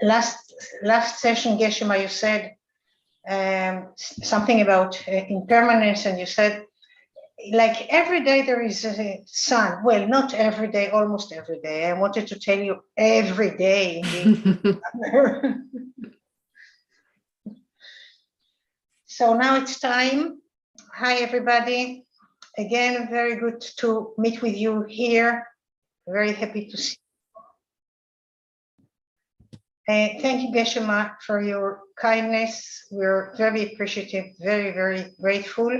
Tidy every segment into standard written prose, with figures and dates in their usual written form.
last session, Geshe, you said something about impermanence, and you said, like, every day there is a sun. Well, not every day, almost every day. I wanted to tell you every day, indeed. So now it's time. Hi, everybody. Again, very good to meet with you here. Very happy to see you. Thank you, Geshe, for your kindness. We're very appreciative, very, very grateful.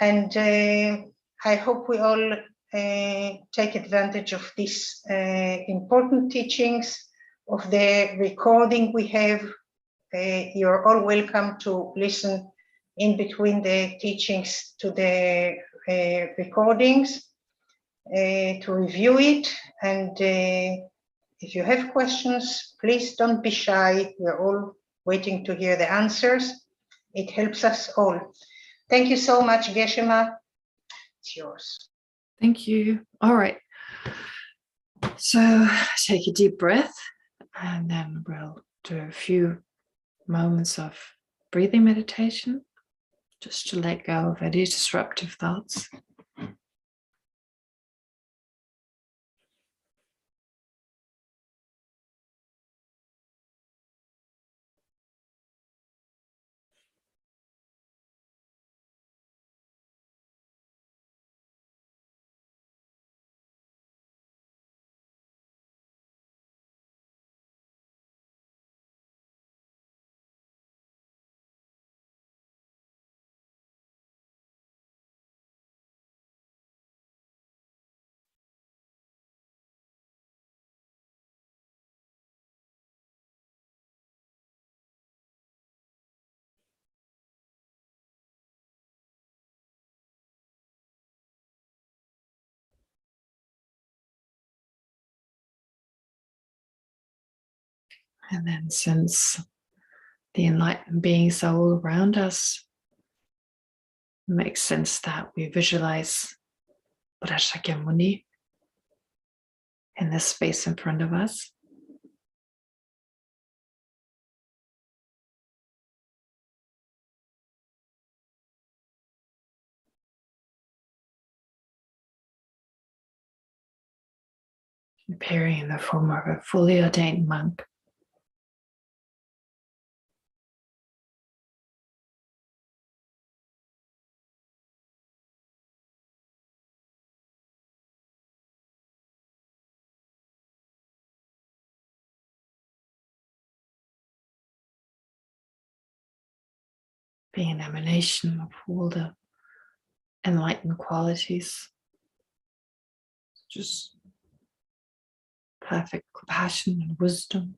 And I hope we all take advantage of these important teachings, of the recording we have. You're all welcome to listen in between the teachings to the recordings, to review it. And if you have questions, please don't be shy. We're all waiting to hear the answers. It helps us all. Thank you so much, Geshe. It's yours. Thank you. All right. So take a deep breath, and then we'll do a few moments of breathing meditation, just to let go of any disruptive thoughts. And then, since the enlightened beings are all around us, it makes sense that we visualize Buddha Shakyamuni in this space in front of us. Appearing in the form of a fully ordained monk. Being an emanation of all the enlightened qualities. Just perfect compassion and wisdom.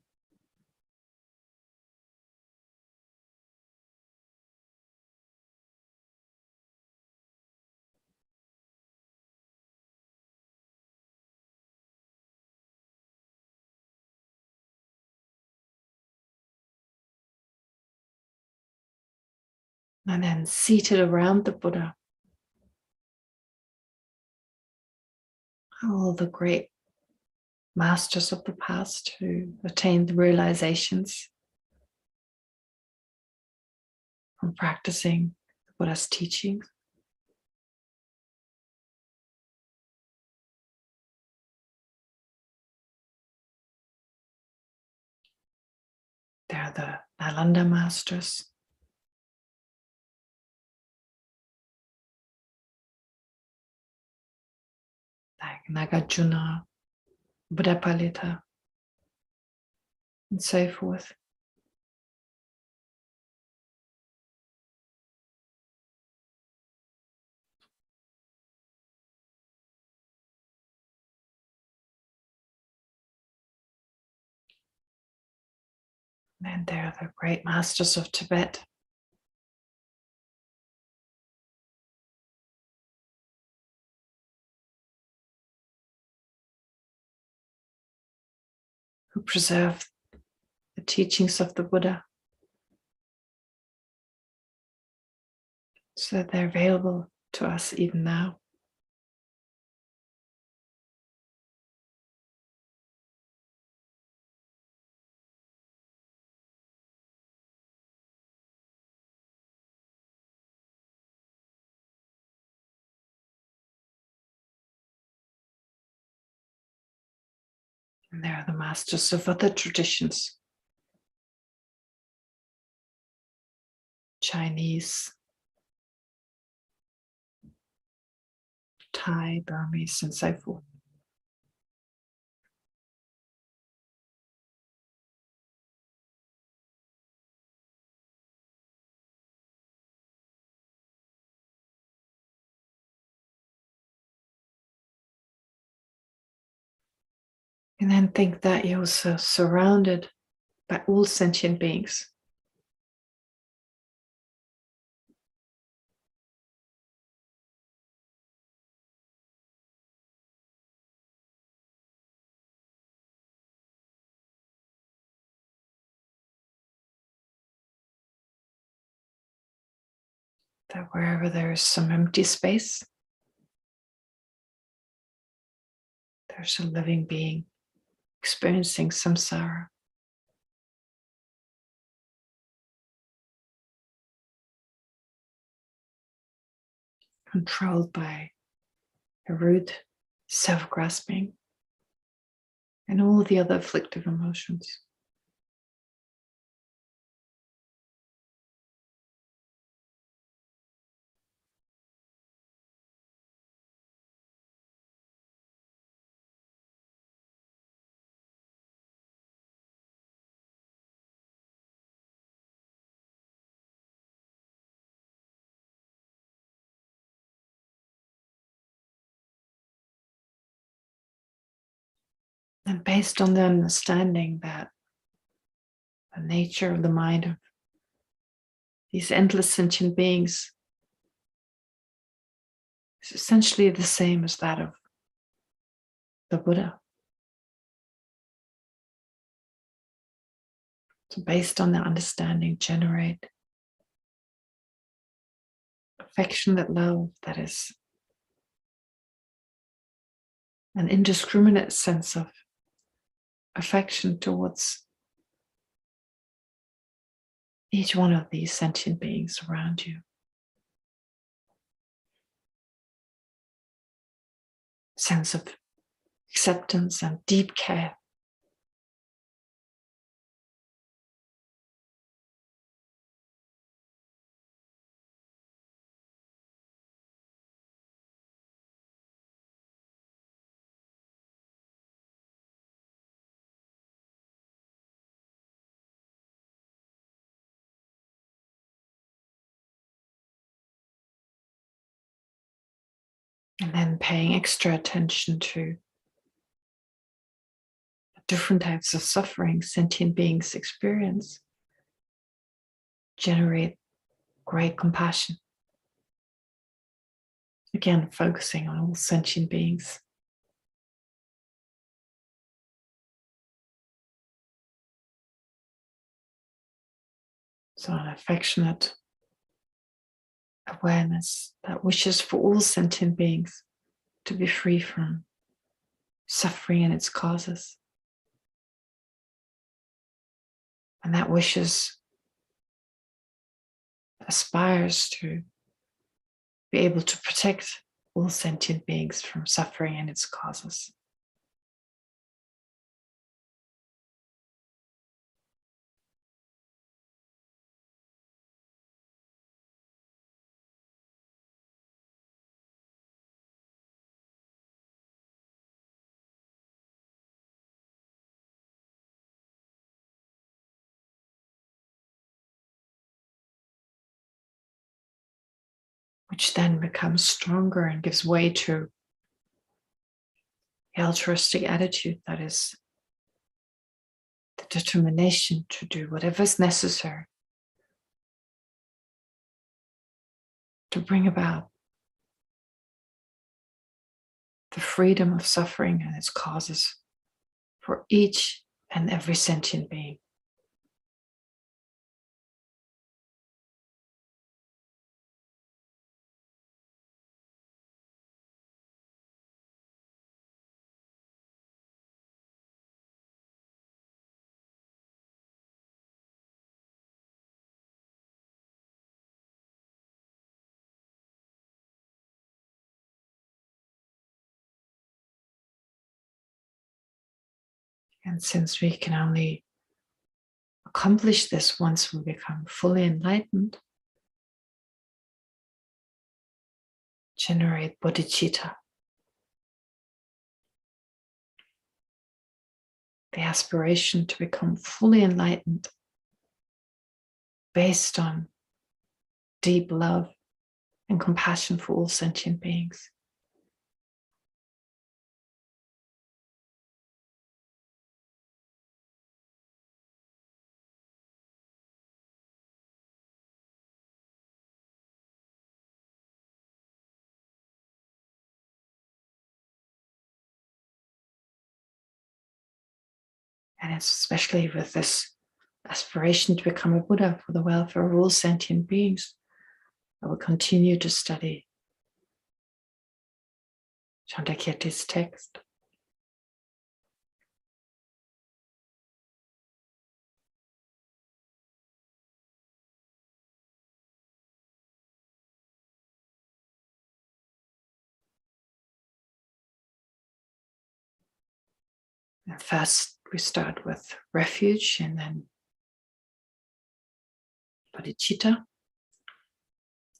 And then seated around the Buddha, all the great masters of the past who attained the realizations from practicing the Buddha's teachings. They're the Nalanda masters. Like Nagarjuna, Buddhapalita, and so forth. And they're the great masters of Tibet. Who preserve the teachings of the Buddha. So they're available to us even now. And they are the masters of other traditions. Chinese, Thai, Burmese, and so forth. And then think that you're also surrounded by all sentient beings. That wherever there is some empty space, there's a living being experiencing samsara. Controlled by a root self-grasping and all the other afflictive emotions. And based on the understanding that the nature of the mind of these endless sentient beings is essentially the same as that of the Buddha. So based on the understanding, generate affectionate love that is an indiscriminate sense of affection towards each one of these sentient beings around you. Sense of acceptance and deep care. And then paying extra attention to the different types of suffering sentient beings experience. Generate great compassion. Again, focusing on all sentient beings. So an affectionate awareness that wishes for all sentient beings to be free from suffering and its causes. And that wishes aspires to be able to protect all sentient beings from suffering and its causes. Which then becomes stronger and gives way to the altruistic attitude that is the determination to do whatever is necessary to bring about the freedom of suffering and its causes for each and every sentient being. And since we can only accomplish this once we become fully enlightened, generate bodhicitta, the aspiration to become fully enlightened based on deep love and compassion for all sentient beings. And it's especially with this aspiration to become a Buddha for the welfare of all sentient beings, I will continue to study Chandrakirti's text. And first, we start with refuge and then bodhicitta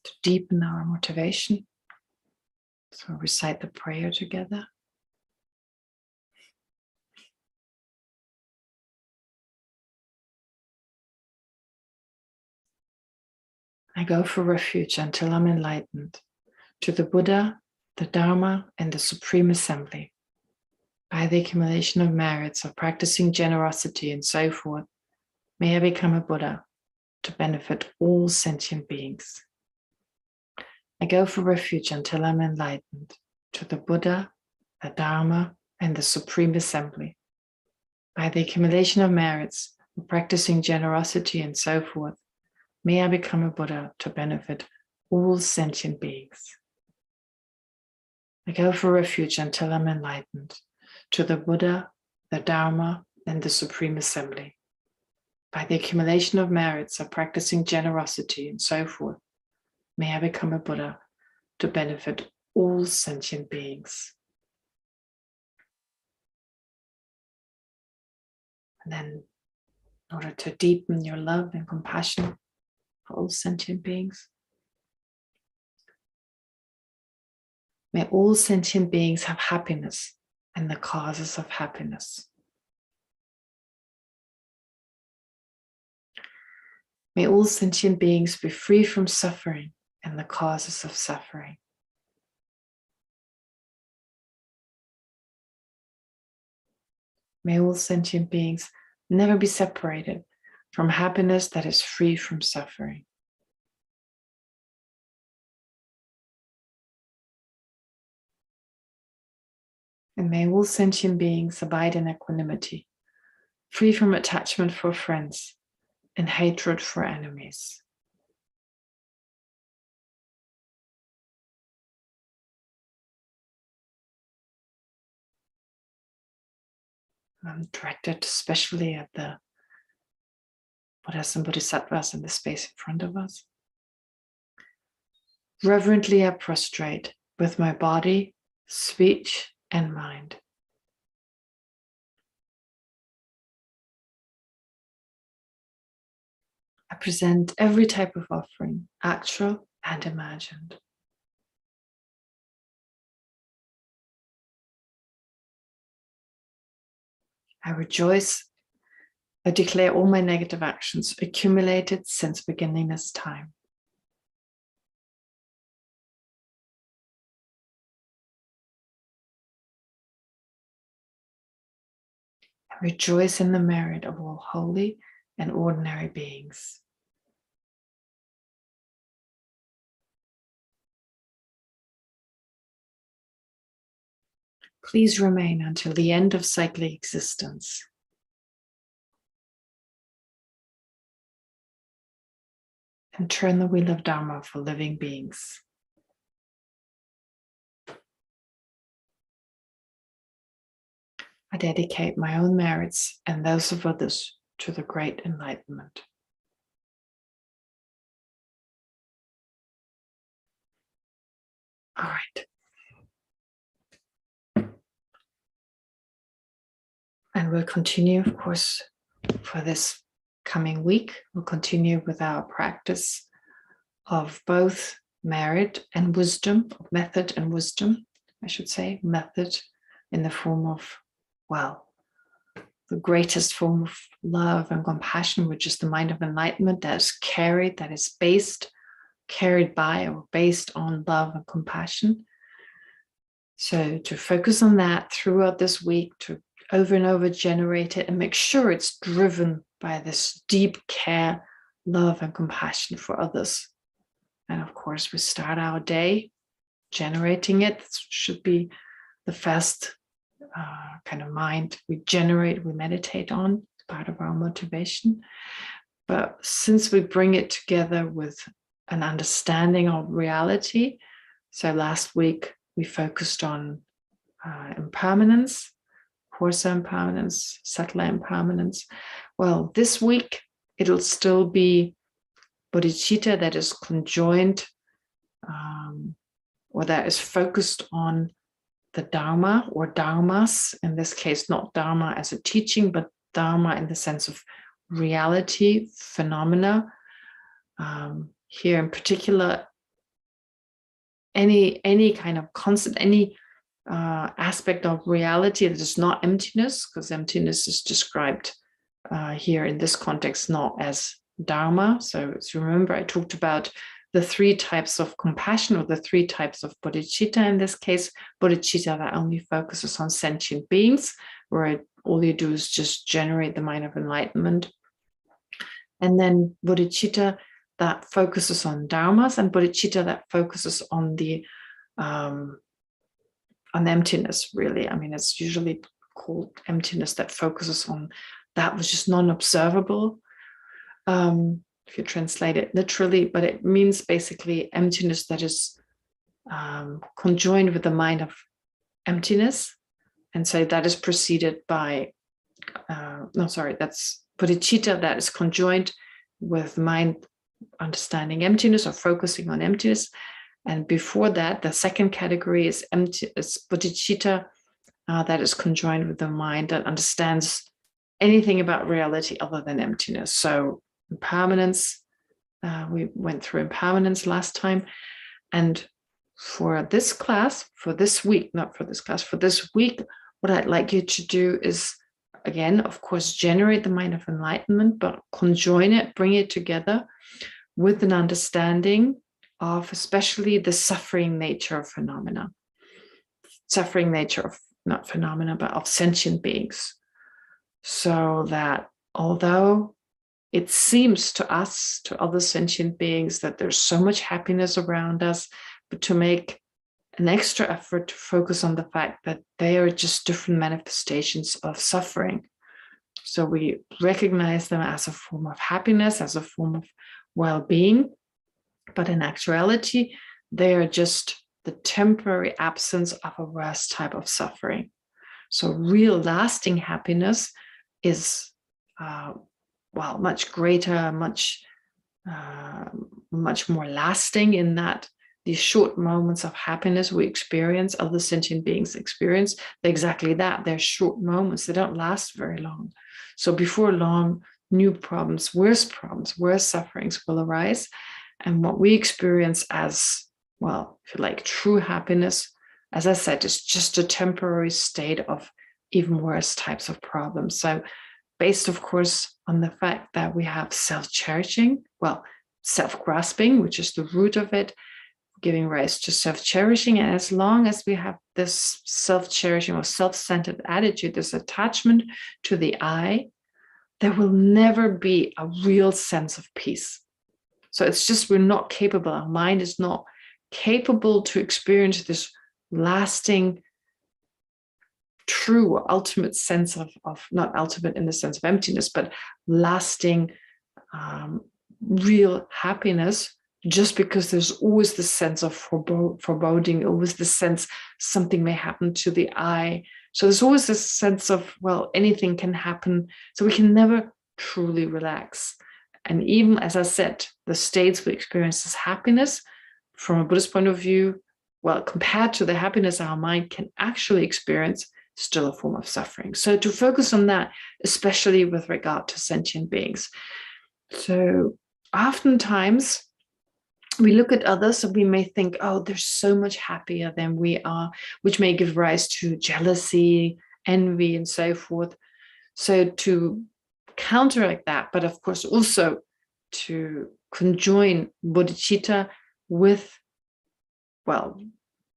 to deepen our motivation. So recite the prayer together. I go for refuge until I'm enlightened to the Buddha, the Dharma, and the Supreme Assembly. By the accumulation of merits of practicing generosity and so forth, may I become a Buddha to benefit all sentient beings. I go for refuge until I'm enlightened to the Buddha, the Dharma, and the Supreme Assembly. By the accumulation of merits of practicing generosity and so forth, may I become a Buddha to benefit all sentient beings. I go for refuge until I'm enlightened to the Buddha, the Dharma, and the Supreme Assembly. By the accumulation of merits of practicing generosity and so forth, may I become a Buddha to benefit all sentient beings. And then, in order to deepen your love and compassion for all sentient beings, may all sentient beings have happiness and the causes of happiness. May all sentient beings be free from suffering and the causes of suffering. May all sentient beings never be separated from happiness that is free from suffering. And may all sentient beings abide in equanimity, free from attachment for friends and hatred for enemies. I'm directed especially at the Buddhas and Bodhisattvas in the space in front of us. Reverently I prostrate with my body, speech, and mind. I present every type of offering, actual and imagined. I rejoice. I declare all my negative actions accumulated since beginningless time. I rejoice in the merit of all holy and ordinary beings. Please remain until the end of cyclic existence. And turn the wheel of Dharma for living beings. I dedicate my own merits and those of others to the great enlightenment. All right. And we'll continue, of course, for this coming week. We'll continue with our practice of both merit and wisdom, method and wisdom, I should say, method in the form of, well, the greatest form of love and compassion, which is the mind of enlightenment that is carried, that is carried by or based on love and compassion. So to focus on that throughout this week, to over and over generate it and make sure it's driven by this deep care, love and compassion for others. And of course, we start our day generating it. This should be the first kind of mind we generate, we meditate on, it's part of our motivation. But since we bring it together with an understanding of reality, so last week we focused on impermanence, coarser impermanence, subtler impermanence. Well, this week it'll still be bodhicitta that is conjoined or that is focused on the Dharma or Dharmas, in this case, not Dharma as a teaching, but Dharma in the sense of reality, phenomena. Here in particular, any kind of concept, any aspect of reality that is not emptiness, because emptiness is described here in this context not as Dharma. So remember, I talked about the three types of compassion, or the three types of bodhicitta in this case. Bodhicitta that only focuses on sentient beings, where all you do is just generate the mind of enlightenment. And then bodhicitta that focuses on dharmas, and bodhicitta that focuses on the on emptiness, really. I mean, it's usually called emptiness that focuses on that which is non-observable. If you translate it literally, but it means basically emptiness that is conjoined with the mind of emptiness. And so that is preceded by, that's bodhicitta that is conjoined with mind understanding emptiness or focusing on emptiness. And before that, the second category is bodhicitta that is conjoined with the mind that understands anything about reality other than emptiness. So impermanence, we went through impermanence last time. And for this class, for this week, not for this class, for this week, what I'd like you to do is, again, of course, generate the mind of enlightenment, but conjoin it, bring it together with an understanding of especially the suffering nature of phenomena. Suffering nature of, not phenomena, but of sentient beings. So that although it seems to us, to other sentient beings, that there's so much happiness around us, but to make an extra effort to focus on the fact that they are just different manifestations of suffering. So we recognize them as a form of happiness, as a form of well-being, but in actuality, they are just the temporary absence of a worse type of suffering. So real lasting happiness is much greater, much more lasting, in that these short moments of happiness we experience, other sentient beings experience, they're exactly that. They're short moments. They don't last very long. So before long, new problems, worse sufferings will arise. And what we experience as, well, if you like, true happiness, as I said, is just a temporary state of even worse types of problems. So based, of course, on the fact that we have self-cherishing, well, self-grasping, which is the root of it, giving rise to self-cherishing. And as long as we have this self-cherishing or self-centered attitude, this attachment to the I, there will never be a real sense of peace. So it's just, we're not capable, our mind is not capable to experience this lasting, true, ultimate sense of not ultimate in the sense of emptiness, but lasting, real happiness, just because there's always this sense of foreboding, always the sense something may happen to the I. So there's always this sense of, well, anything can happen. So we can never truly relax. And even, as I said, the states we experience as happiness, from a Buddhist point of view, well, compared to the happiness our mind can actually experience, still a form of suffering. So to focus on that, especially with regard to sentient beings. So oftentimes we look at others and we may think, oh, they're so much happier than we are, which may give rise to jealousy, envy, and so forth. So to counteract that, but of course also to conjoin bodhicitta with, well,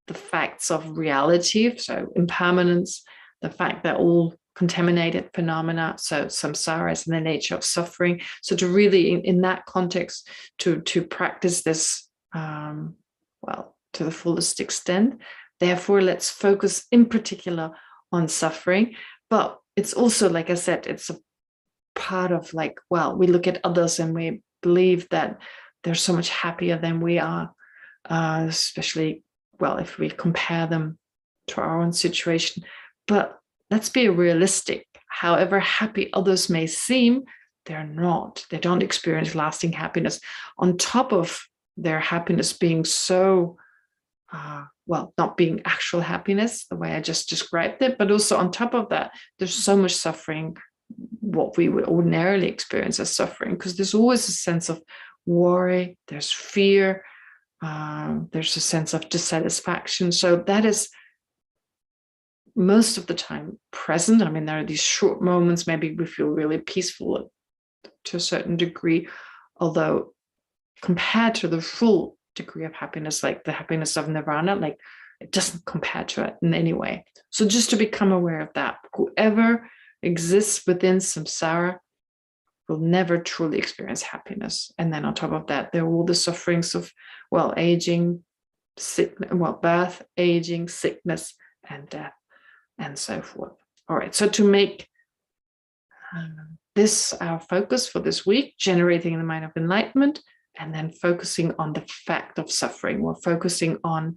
the facts of reality, so impermanence, the fact that all contaminated phenomena, so samsara is in the nature of suffering. So to really, in that context, to practice this, well, to the fullest extent. Therefore, let's focus in particular on suffering. But it's also, like I said, it's a part of like, well, we look at others and we believe that they're so much happier than we are, especially, well, if we compare them to our own situation. But let's be realistic. However happy others may seem, they're not. They don't experience lasting happiness. On top of their happiness being so, well, not being actual happiness, the way I just described it, but also on top of that, there's so much suffering, what we would ordinarily experience as suffering, because there's always a sense of worry, there's fear, there's a sense of dissatisfaction. So that is most of the time present. I mean, there are these short moments, maybe we feel really peaceful to a certain degree, although compared to the full degree of happiness, like the happiness of nirvana, like it doesn't compare to it in any way. So just to become aware of that, whoever exists within samsara will never truly experience happiness. And then on top of that, there are all the sufferings of, well, aging, sickness, well, birth, aging, sickness, and death, and so forth. All right, so to make this our focus for this week, generating the mind of enlightenment, and then focusing on the fact of suffering. We're focusing on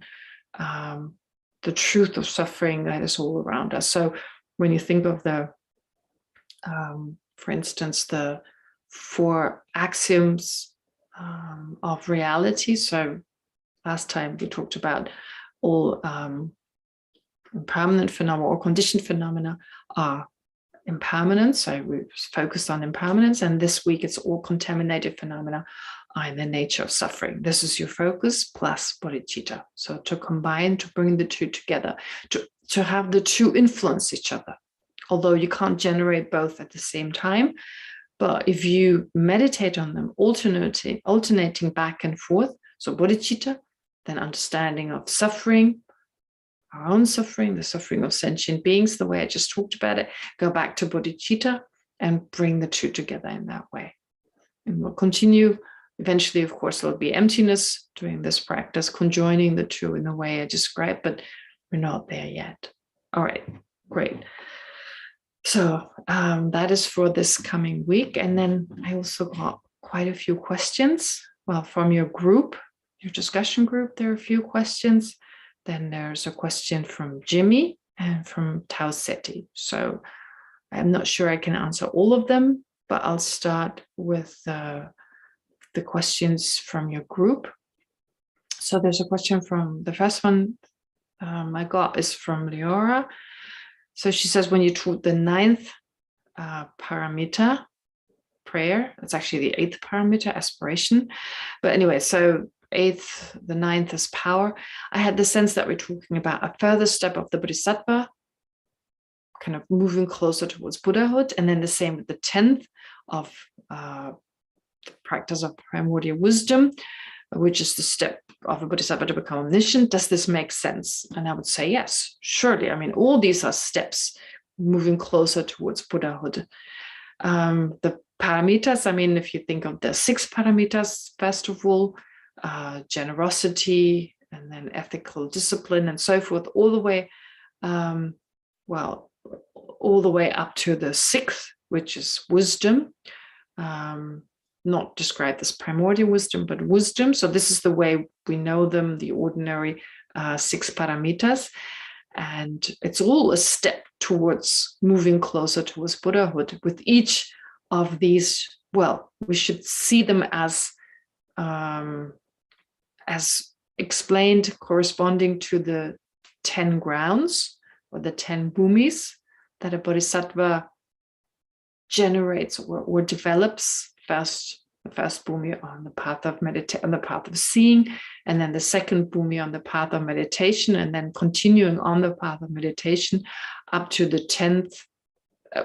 the truth of suffering that is all around us. So when you think of the, for instance, the 4 axioms of reality. So last time we talked about all impermanent phenomena or conditioned phenomena are impermanent. So we focused on impermanence, and this week it's all contaminated phenomena are in the nature of suffering. This is your focus plus bodhicitta. So to combine, to bring the two together, to have the two influence each other. Although you can't generate both at the same time, but if you meditate on them, alternating back and forth, so bodhicitta, then understanding of suffering, our own suffering, the suffering of sentient beings, the way I just talked about it, go back to bodhicitta and bring the two together in that way. And we'll continue. Eventually, of course, there'll be emptiness doing this practice, conjoining the two in the way I described, but we're not there yet. All right, great. So that is for this coming week. And then I also got quite a few questions. Well, from your group, your discussion group, there are a few questions. Then there's a question from Jimmy and from Tao Seti. So I'm not sure I can answer all of them, but I'll start with the questions from your group. So there's a question from, the first one I got is from Leora. So she says, when you taught the 9th paramita prayer, it's actually the 8th paramita, aspiration. But anyway, so 8th, the 9th is power. I had the sense that we're talking about a further step of the bodhisattva, kind of moving closer towards Buddhahood. And then the same with the 10th of the practice of primordial wisdom, which is the step of a bodhisattva to become omniscient. Does this make sense? And I would say yes, surely. I mean, all these are steps moving closer towards Buddhahood. The paramitas, I mean, if you think of the 6 paramitas, first of all, generosity, and then ethical discipline and so forth, all the way, well, all the way up to the 6th, which is wisdom. Not described as primordial wisdom, but wisdom. So this is the way we know them, the ordinary 6 paramitas. And it's all a step towards moving closer towards Buddhahood. With each of these, well, we should see them as explained corresponding to the 10 grounds. or the 10 bhumis that a bodhisattva generates or develops. The first bhumi on the path of on the path of seeing, and then the second bhumi on the path of meditation, and then continuing on the path of meditation up to the 10th.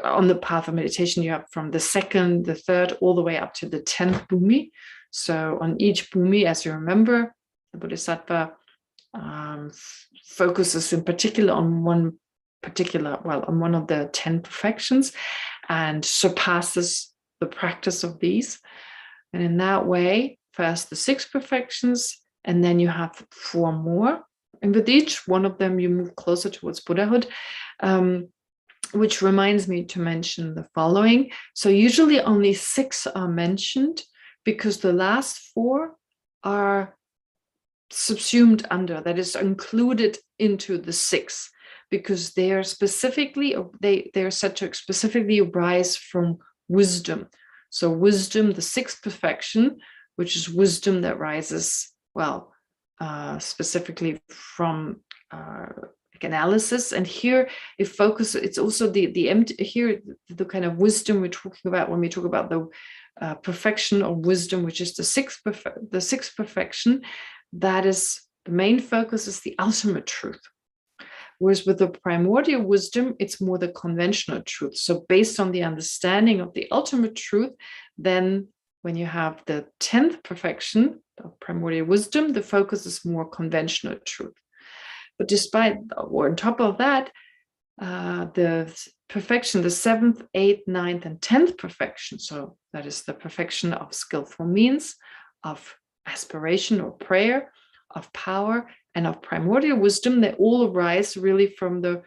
On the path of meditation, you have from the second, the third, all the way up to the 10th bhumi. So on each bhumi, as you remember, the bodhisattva focuses in particular on one of the 10 perfections and surpasses the practice of these. And in that way, first the 6 perfections, and then you have 4 more. And with each one of them, you move closer towards Buddhahood, which reminds me to mention the following. So usually only 6 are mentioned because the last 4 are subsumed under, that is included into the 6, because they are specifically, they're said to specifically arise from wisdom. So wisdom, the 6th perfection, which is wisdom that rises, specifically from analysis. And here it focuses, it's also the empty, here the kind of wisdom we're talking about when we talk about the perfection of wisdom, which is the 6th perfection. That is, the main focus is the ultimate truth. Whereas with the primordial wisdom, it's more the conventional truth. So based on the understanding of the ultimate truth, then when you have the 10th perfection of primordial wisdom, the focus is more conventional truth. But despite, or on top of that, the perfection, the 7th, 8th, 9th, and 10th perfection, so that is the perfection of skillful means, of aspiration or prayer, of power, and of primordial wisdom, they all arise really from the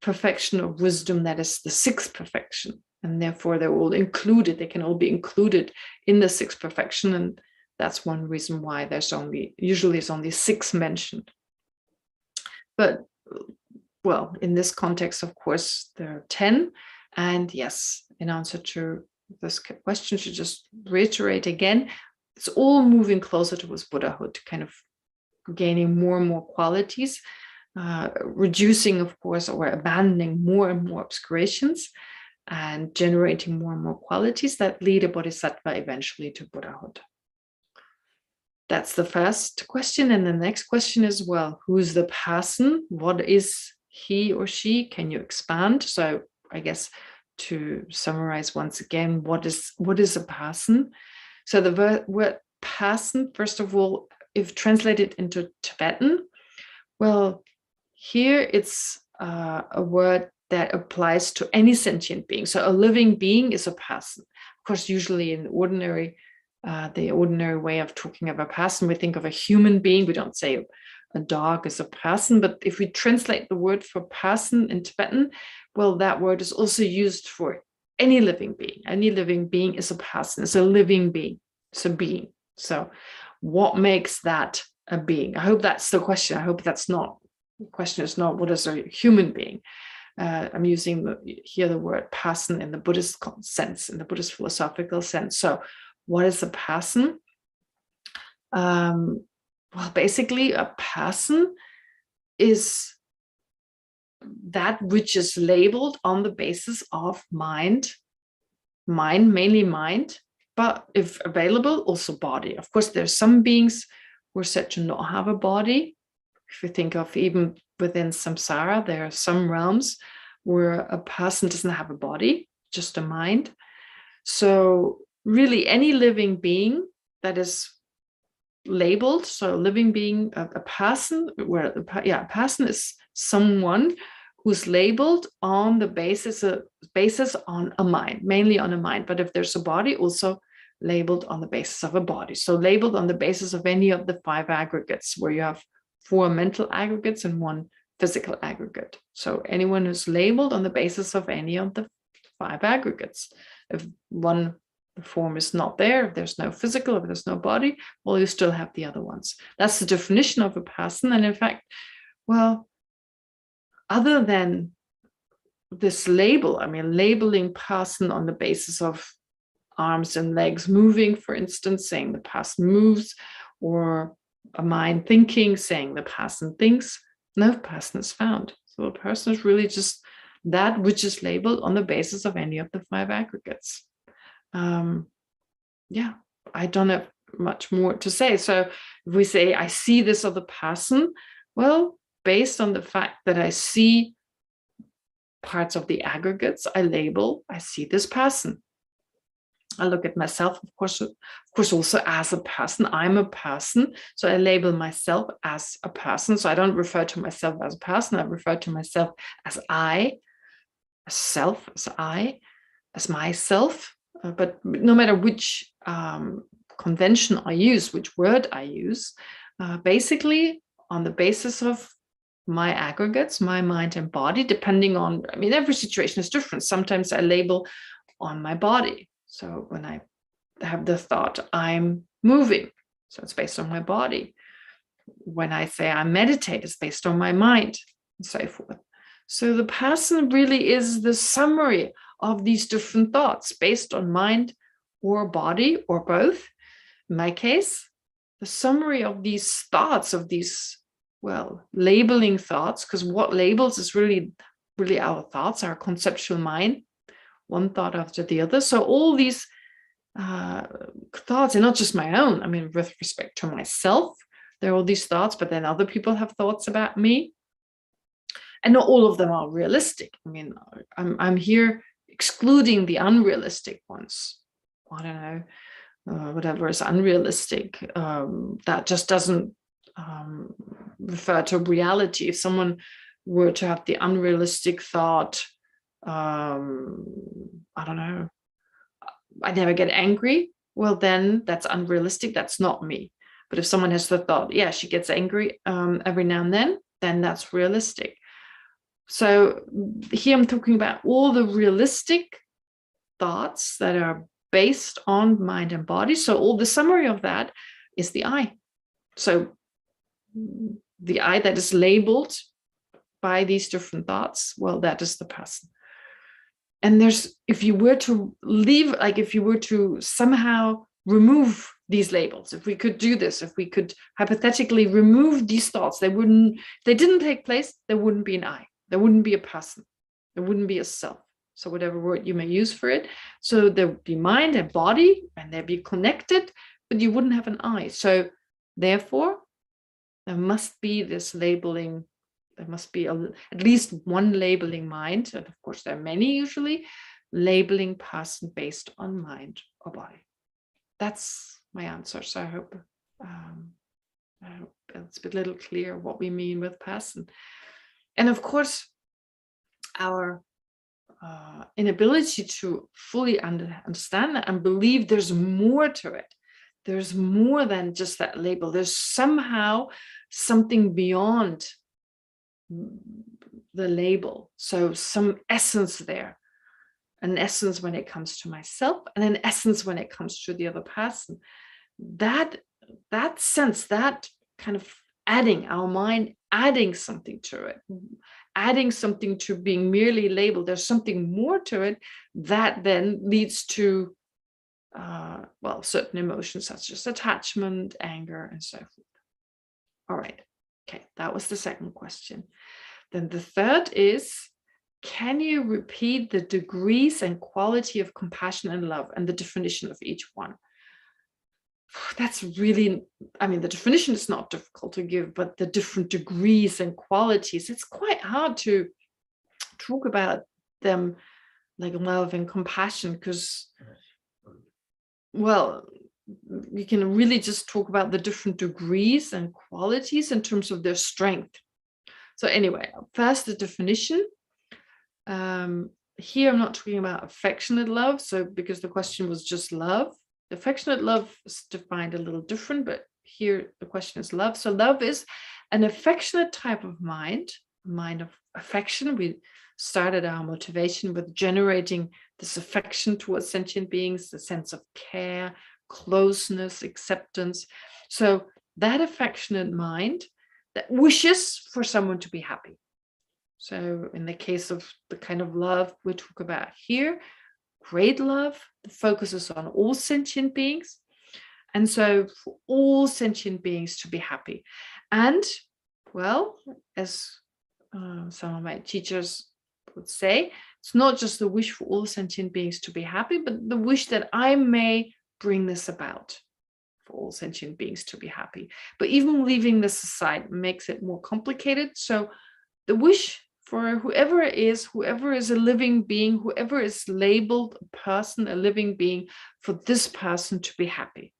perfection of wisdom, that is the 6th perfection. And therefore they're all included, they can all be included in the 6th perfection. And that's one reason why usually it's only 6 mentioned. But, well, in this context, of course, there are 10. And yes, in answer to this question, to just reiterate again, it's all moving closer towards Buddhahood, kind of gaining more and more qualities, reducing, of course, or abandoning more and more obscurations, and generating more and more qualities that lead a bodhisattva eventually to Buddhahood. That's the first question. And the next question is, well, who's the person? What is he or she? Can you expand? So I guess to summarize once again, what is a person? So the word person, first of all, if translated into Tibetan, well, here it's a word that applies to any sentient being. So a living being is a person. Of course, usually in the ordinary way of talking of a person, we think of a human being. We don't say a dog is a person, but if we translate the word for person in Tibetan, well, that word is also used for any living being. Any living being is a person. It's a living being. It's a being. So what makes that a being? I hope that's the question. I hope that's not, the question is not what is a human being. I'm using here the word person in the Buddhist sense, in the Buddhist philosophical sense. So what is a person? Well, basically a person is that which is labeled on the basis of mind, mainly mind, but if available, also body. Of course, there's some beings who are said to not have a body. If you think of even within samsara, there are some realms where a person doesn't have a body, just a mind. So really any living being that is labeled, so a living being, a person, where a person is someone who's labeled on the basis on a mind, mainly on a mind. But if there's a body, also labeled on the basis of a body. So labeled on the basis of any of the 5 aggregates, where you have 4 mental aggregates and 1 physical aggregate. So anyone who's labeled on the basis of any of the 5 aggregates. If one form is not there, if there's no physical, if there's no body, well, you still have the other ones. That's the definition of a person. And in fact, well, other than this label, I mean, labeling person on the basis of arms and legs moving, for instance, saying the person moves, or a mind thinking, saying the person thinks, no person is found. So a person is really just that which is labeled on the basis of any of the 5 aggregates. Yeah, I don't have much more to say. So if we say, I see this other person, well, based on the fact that I see parts of the aggregates, I label, I see this person. I look at myself, of course, also as a person. I'm a person, so I label myself as a person. So I don't refer to myself as a person. I refer to myself as I, as self, as I, as myself. But no matter which convention I use, which word I use, basically on the basis of my aggregates, my mind and body, depending on, I mean, every situation is different. Sometimes I label on my body. So when I have the thought, I'm moving, so it's based on my body. When I say I meditate, it's based on my mind, and so forth. So the person really is the summary of these different thoughts based on mind or body or both. In my case, the summary of these thoughts, of these, well, labeling thoughts, because what labels is really our thoughts, our conceptual mind, one thought after the other. So all these thoughts are not just my own. I mean, with respect to myself, there are all these thoughts, but then other people have thoughts about me. And not all of them are realistic. I mean, I'm here excluding the unrealistic ones. I don't know, whatever is unrealistic, that just doesn't refer to reality. If someone were to have the unrealistic thought, I don't know, I never get angry, well, then that's unrealistic. That's not me. But if someone has the thought, yeah, she gets angry every now and then that's realistic. So here I'm talking about all the realistic thoughts that are based on mind and body. So all the summary of that is the I. So the I that is labeled by these different thoughts, well, that is the person. And there's, if you were to leave, like if you were to somehow remove these labels, if we could do this, if we could hypothetically remove these thoughts, they didn't take place, there wouldn't be an I. There wouldn't be a person. There wouldn't be a self. So whatever word you may use for it. So there would be mind and body, and they'd be connected, but you wouldn't have an I. So therefore, there must be this labeling. There must be at least one labeling mind. And of course, there are many usually, labeling person based on mind or body. That's my answer. So I hope it's a little clear what we mean with person. And of course, our inability to fully understand that and believe there's more to it. There's more than just that label. There's somehow something beyond the label. So some essence there, an essence when it comes to myself, and an essence when it comes to the other person. That sense, that kind of adding, our mind adding something to it, adding something to being merely labeled, there's something more to it that then leads to certain emotions such as attachment, anger, and so forth. All right. Okay, that was the second question. Then the third is, can you repeat the degrees and quality of compassion and love and the definition of each one? That's really, I mean, the definition is not difficult to give, but the different degrees and qualities, it's quite hard to talk about them, like love and compassion, because, well, you can really just talk about the different degrees and qualities in terms of their strength. So anyway, first the definition. Here I'm not talking about affectionate love, so because the question was just love. Affectionate love is defined a little different, but here the question is love. So love is an affectionate type of mind, a mind of affection. We started our motivation with generating this affection towards sentient beings, the sense of care, closeness, acceptance. So that affectionate mind that wishes for someone to be happy. So in the case of the kind of love we talk about here, great love that focuses on all sentient beings. And so for all sentient beings to be happy. And, well, as some of my teachers would say, it's not just the wish for all sentient beings to be happy, but the wish that I may bring this about for all sentient beings to be happy. But even leaving this aside makes it more complicated. So the wish for whoever is a living being, whoever is labeled a person, a living being, for this person to be happy,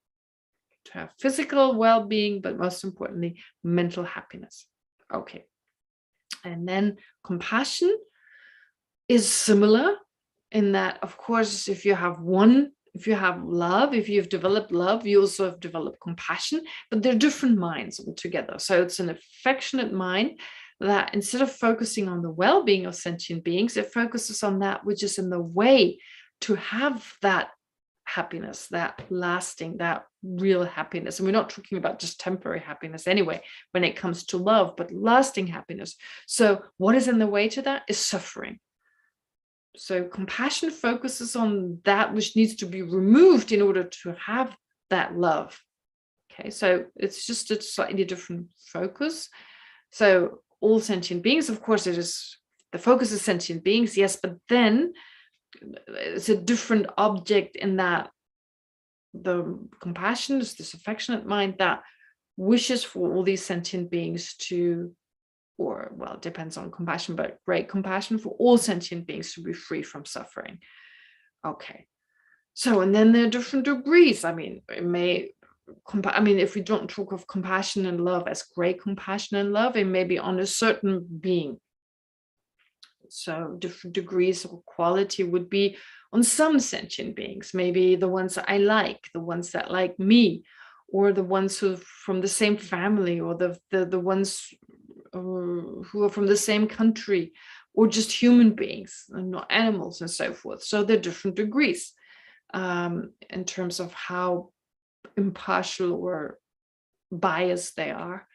to have physical well-being, but most importantly, mental happiness. Okay. And then compassion is similar in that, of course, if you have love, if you've developed love, you also have developed compassion, but they're different minds altogether. So it's an affectionate mind that, instead of focusing on the well-being of sentient beings, it focuses on that which is in the way to have that happiness, that lasting, that real happiness. And we're not talking about just temporary happiness anyway, when it comes to love, but lasting happiness. So what is in the way to that is suffering. So compassion focuses on that which needs to be removed in order to have that love. Okay, so it's just a slightly different focus. So all sentient beings, of course, it is the focus is sentient beings, yes, but then it's a different object in that the compassion is this affectionate mind that wishes for all these sentient beings to, or well, it depends on compassion, but great compassion for all sentient beings to be free from suffering. Okay. So, and then there are different degrees. I mean, if we don't talk of compassion and love as great compassion and love, it may be on a certain being. So different degrees of quality would be on some sentient beings, maybe the ones that I like, the ones that like me, or the ones who are from the same family, or the ones who are from the same country, or just human beings and not animals and so forth. So there are different degrees in terms of how impartial or biased they are.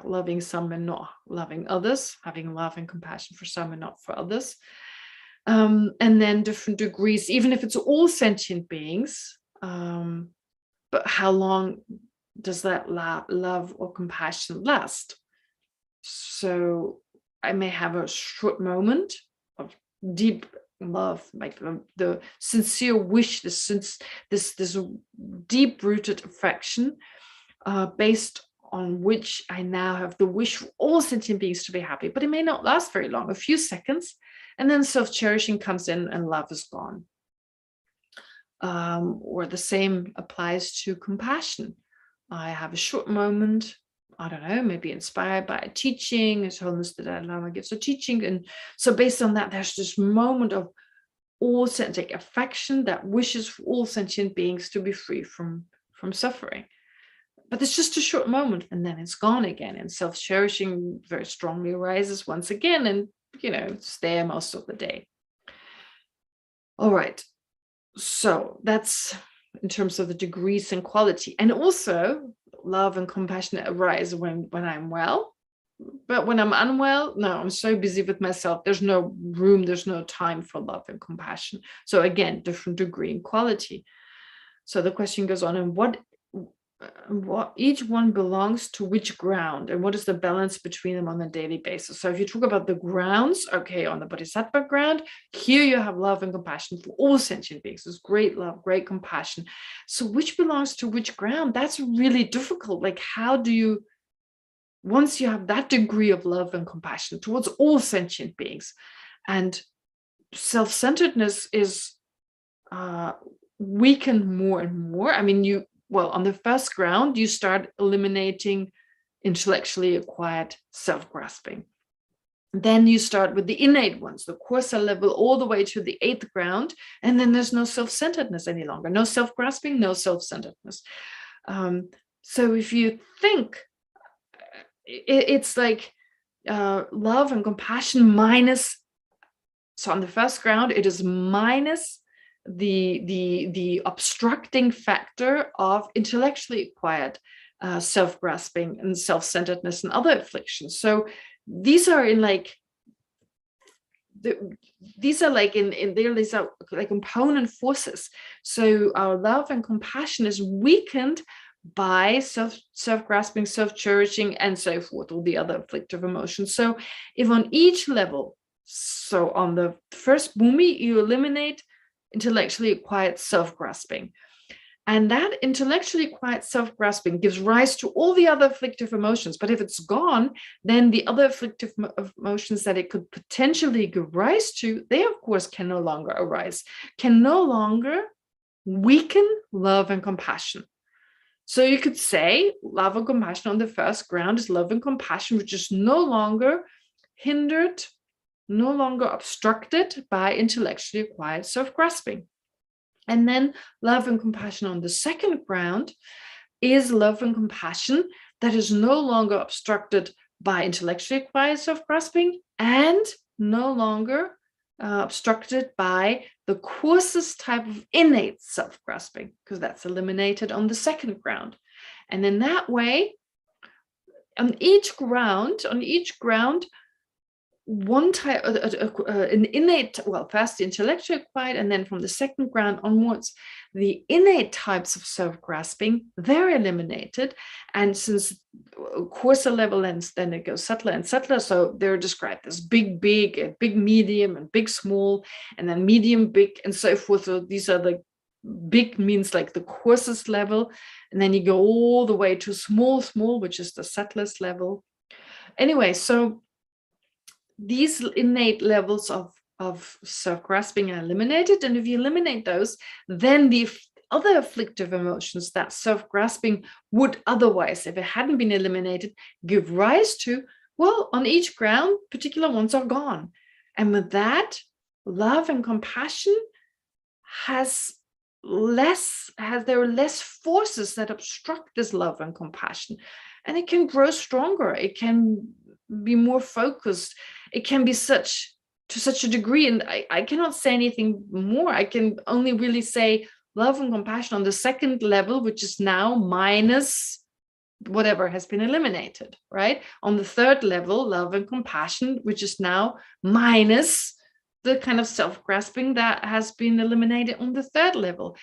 Loving some and not loving others, having love and compassion for some and not for others. And then different degrees, even if it's all sentient beings, but how long does that love or compassion last? So I may have a short moment of deep love, like the sincere wish, this deep-rooted affection, based on which I now have the wish for all sentient beings to be happy, but it may not last very long, a few seconds, and then self-cherishing comes in and love is gone. Or the same applies to compassion. I have a short moment, I don't know, maybe inspired by a teaching, as Holiness the Dalai Lama gives a teaching, and so based on that, there's this moment of all sentient affection that wishes for all sentient beings to be free from suffering. But it's just a short moment, and then it's gone again, and self-cherishing very strongly arises once again, and it's there most of the day. All right, so that's in terms of the degrees and quality. And also love and compassion arise when I'm well, but when I'm unwell, no, I'm so busy with myself, there's no room, there's no time for love and compassion. So again, different degree and quality. So the question goes on, and what each one belongs to which ground, and what is the balance between them on a daily basis? So if you talk about the grounds, okay, on the Bodhisattva ground, here you have love and compassion for all sentient beings. There's great love, great compassion. So which belongs to which ground? That's really difficult. Like, how do you, once you have that degree of love and compassion towards all sentient beings, and self-centeredness is weakened more and more. I mean, on the first ground, you start eliminating intellectually acquired self-grasping. Then you start with the innate ones, the Kelsang level, all the way to the 8th ground, and then there's no self-centeredness any longer, no self-grasping, no self-centeredness. So if you think, it's like love and compassion minus, so on the first ground, it is minus the obstructing factor of intellectually acquired self-grasping and self-centeredness and other afflictions. So these are in like these are like these are like component forces. So our love and compassion is weakened by self-grasping, self-cherishing, and so forth, all the other afflictive emotions. So if on each level, so on the first bhumi, you eliminate intellectually acquired self-grasping. And that intellectually quiet self-grasping gives rise to all the other afflictive emotions. But if it's gone, then the other afflictive emotions that it could potentially give rise to, they of course can no longer arise, can no longer weaken love and compassion. So you could say love and compassion on the first ground is love and compassion, which is no longer hindered, no longer obstructed by intellectually acquired self-grasping. And then love and compassion on the second ground is love and compassion that is no longer obstructed by intellectually acquired self-grasping and no longer obstructed by the coarsest type of innate self-grasping, because that's eliminated on the second ground. And in that way, on each ground, one type, an innate, well, first the intellectually acquired, and then from the second ground onwards, the innate types of self-grasping, they're eliminated. And since coarser level, and then it goes subtler and subtler, so they're described as big, big, big, medium, and big, small, and then medium, big, and so forth. So these are the big means like the coarsest level, and then you go all the way to small, small, which is the subtlest level. Anyway, so these innate levels of self-grasping are eliminated. And if you eliminate those, then the other afflictive emotions that self-grasping would otherwise, if it hadn't been eliminated, give rise to, well, on each ground, particular ones are gone. And with that, love and compassion there are less forces that obstruct this love and compassion. And it can grow stronger. It can be more focused. It can be to such a degree. And I cannot say anything more. I can only really say love and compassion on the second level, which is now minus whatever has been eliminated, right? On the third level, love and compassion, which is now minus the kind of self-grasping that has been eliminated on the third level.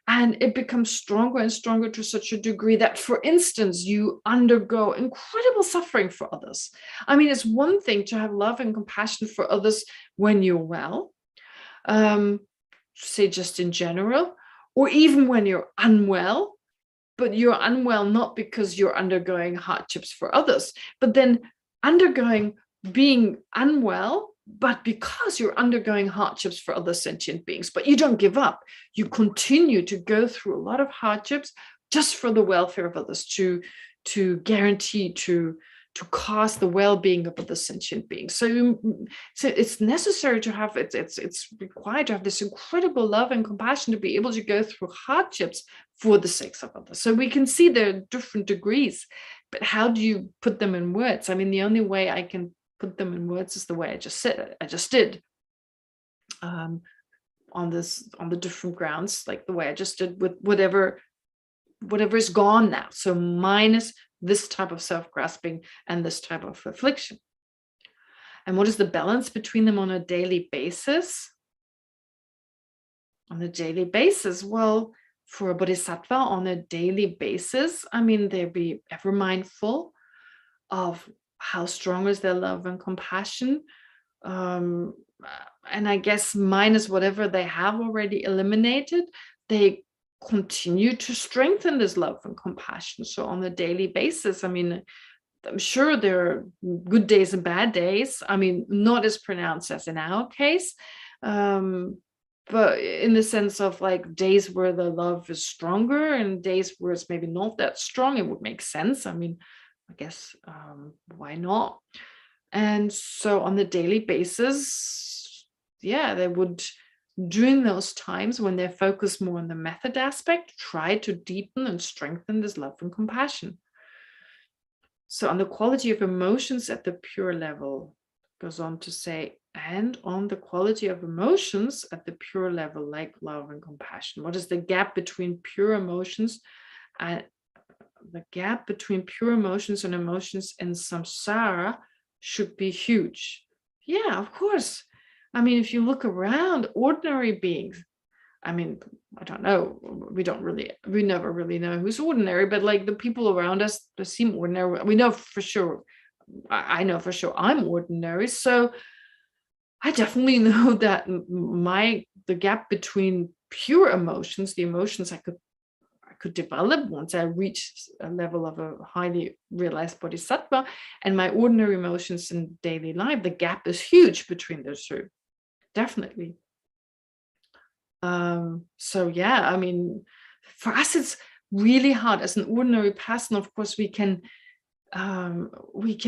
And it becomes stronger and stronger to such a degree that, for instance, you undergo incredible suffering for others. I mean, it's one thing to have love and compassion for others when you're well, say just in general, or even when you're unwell, but you're unwell not because you're undergoing hardships for others, but then being unwell, but because you're undergoing hardships for other sentient beings. But you don't give up. You continue to go through a lot of hardships just for the welfare of others, to guarantee, to cause the well-being of other sentient beings. So it's necessary to have, it's required to have this incredible love and compassion to be able to go through hardships for the sake of others. So we can see there are different degrees, but how do you put them in words? I mean, the only way I can put them in words is the way I just did on the different grounds, like the way I just did with whatever is gone now. So minus this type of self-grasping and this type of affliction. And what is the balance between them on a daily basis? On a daily basis, well, for a bodhisattva on a daily basis, I mean, they'd be ever mindful of how strong is their love and compassion, and I guess minus whatever they have already eliminated, they continue to strengthen this love and compassion. So on a daily basis, I mean, I'm sure there are good days and bad days. I mean, not as pronounced as in our case, but in the sense of like days where the love is stronger and days where it's maybe not that strong. It would make sense. I mean, I guess, why not? And so on the daily basis, yeah, they would, during those times when they're focused more on the method aspect, try to deepen and strengthen this love and compassion. So on the quality of emotions at the pure level, goes on to say, and on the quality of emotions at the pure level, like love and compassion. What is the gap between pure emotions and the gap between pure emotions and emotions in samsara should be huge. Yeah, of course. I mean, if you look around, ordinary beings, I mean, I don't know. We never really know who's ordinary, but like the people around us, they seem ordinary. We know for sure. I know for sure I'm ordinary. So I definitely know that the gap between pure emotions, the emotions I could develop once I reach a level of a highly realized bodhisattva, and my ordinary emotions in daily life, the gap is huge between those two. Definitely. So yeah, I mean, for us it's really hard as an ordinary person. Of course, we can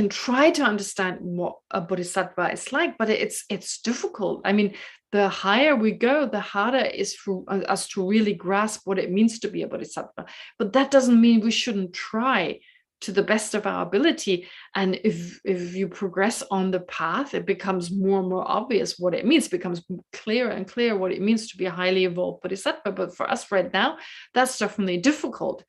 try to understand what a bodhisattva is like, but it's difficult. I mean, the higher we go, the harder it is for us to really grasp what it means to be a bodhisattva. But that doesn't mean we shouldn't try to the best of our ability. And if you progress on the path, it becomes more and more obvious what it means. It becomes clearer and clearer what it means to be a highly evolved bodhisattva. But for us right now, that's definitely difficult.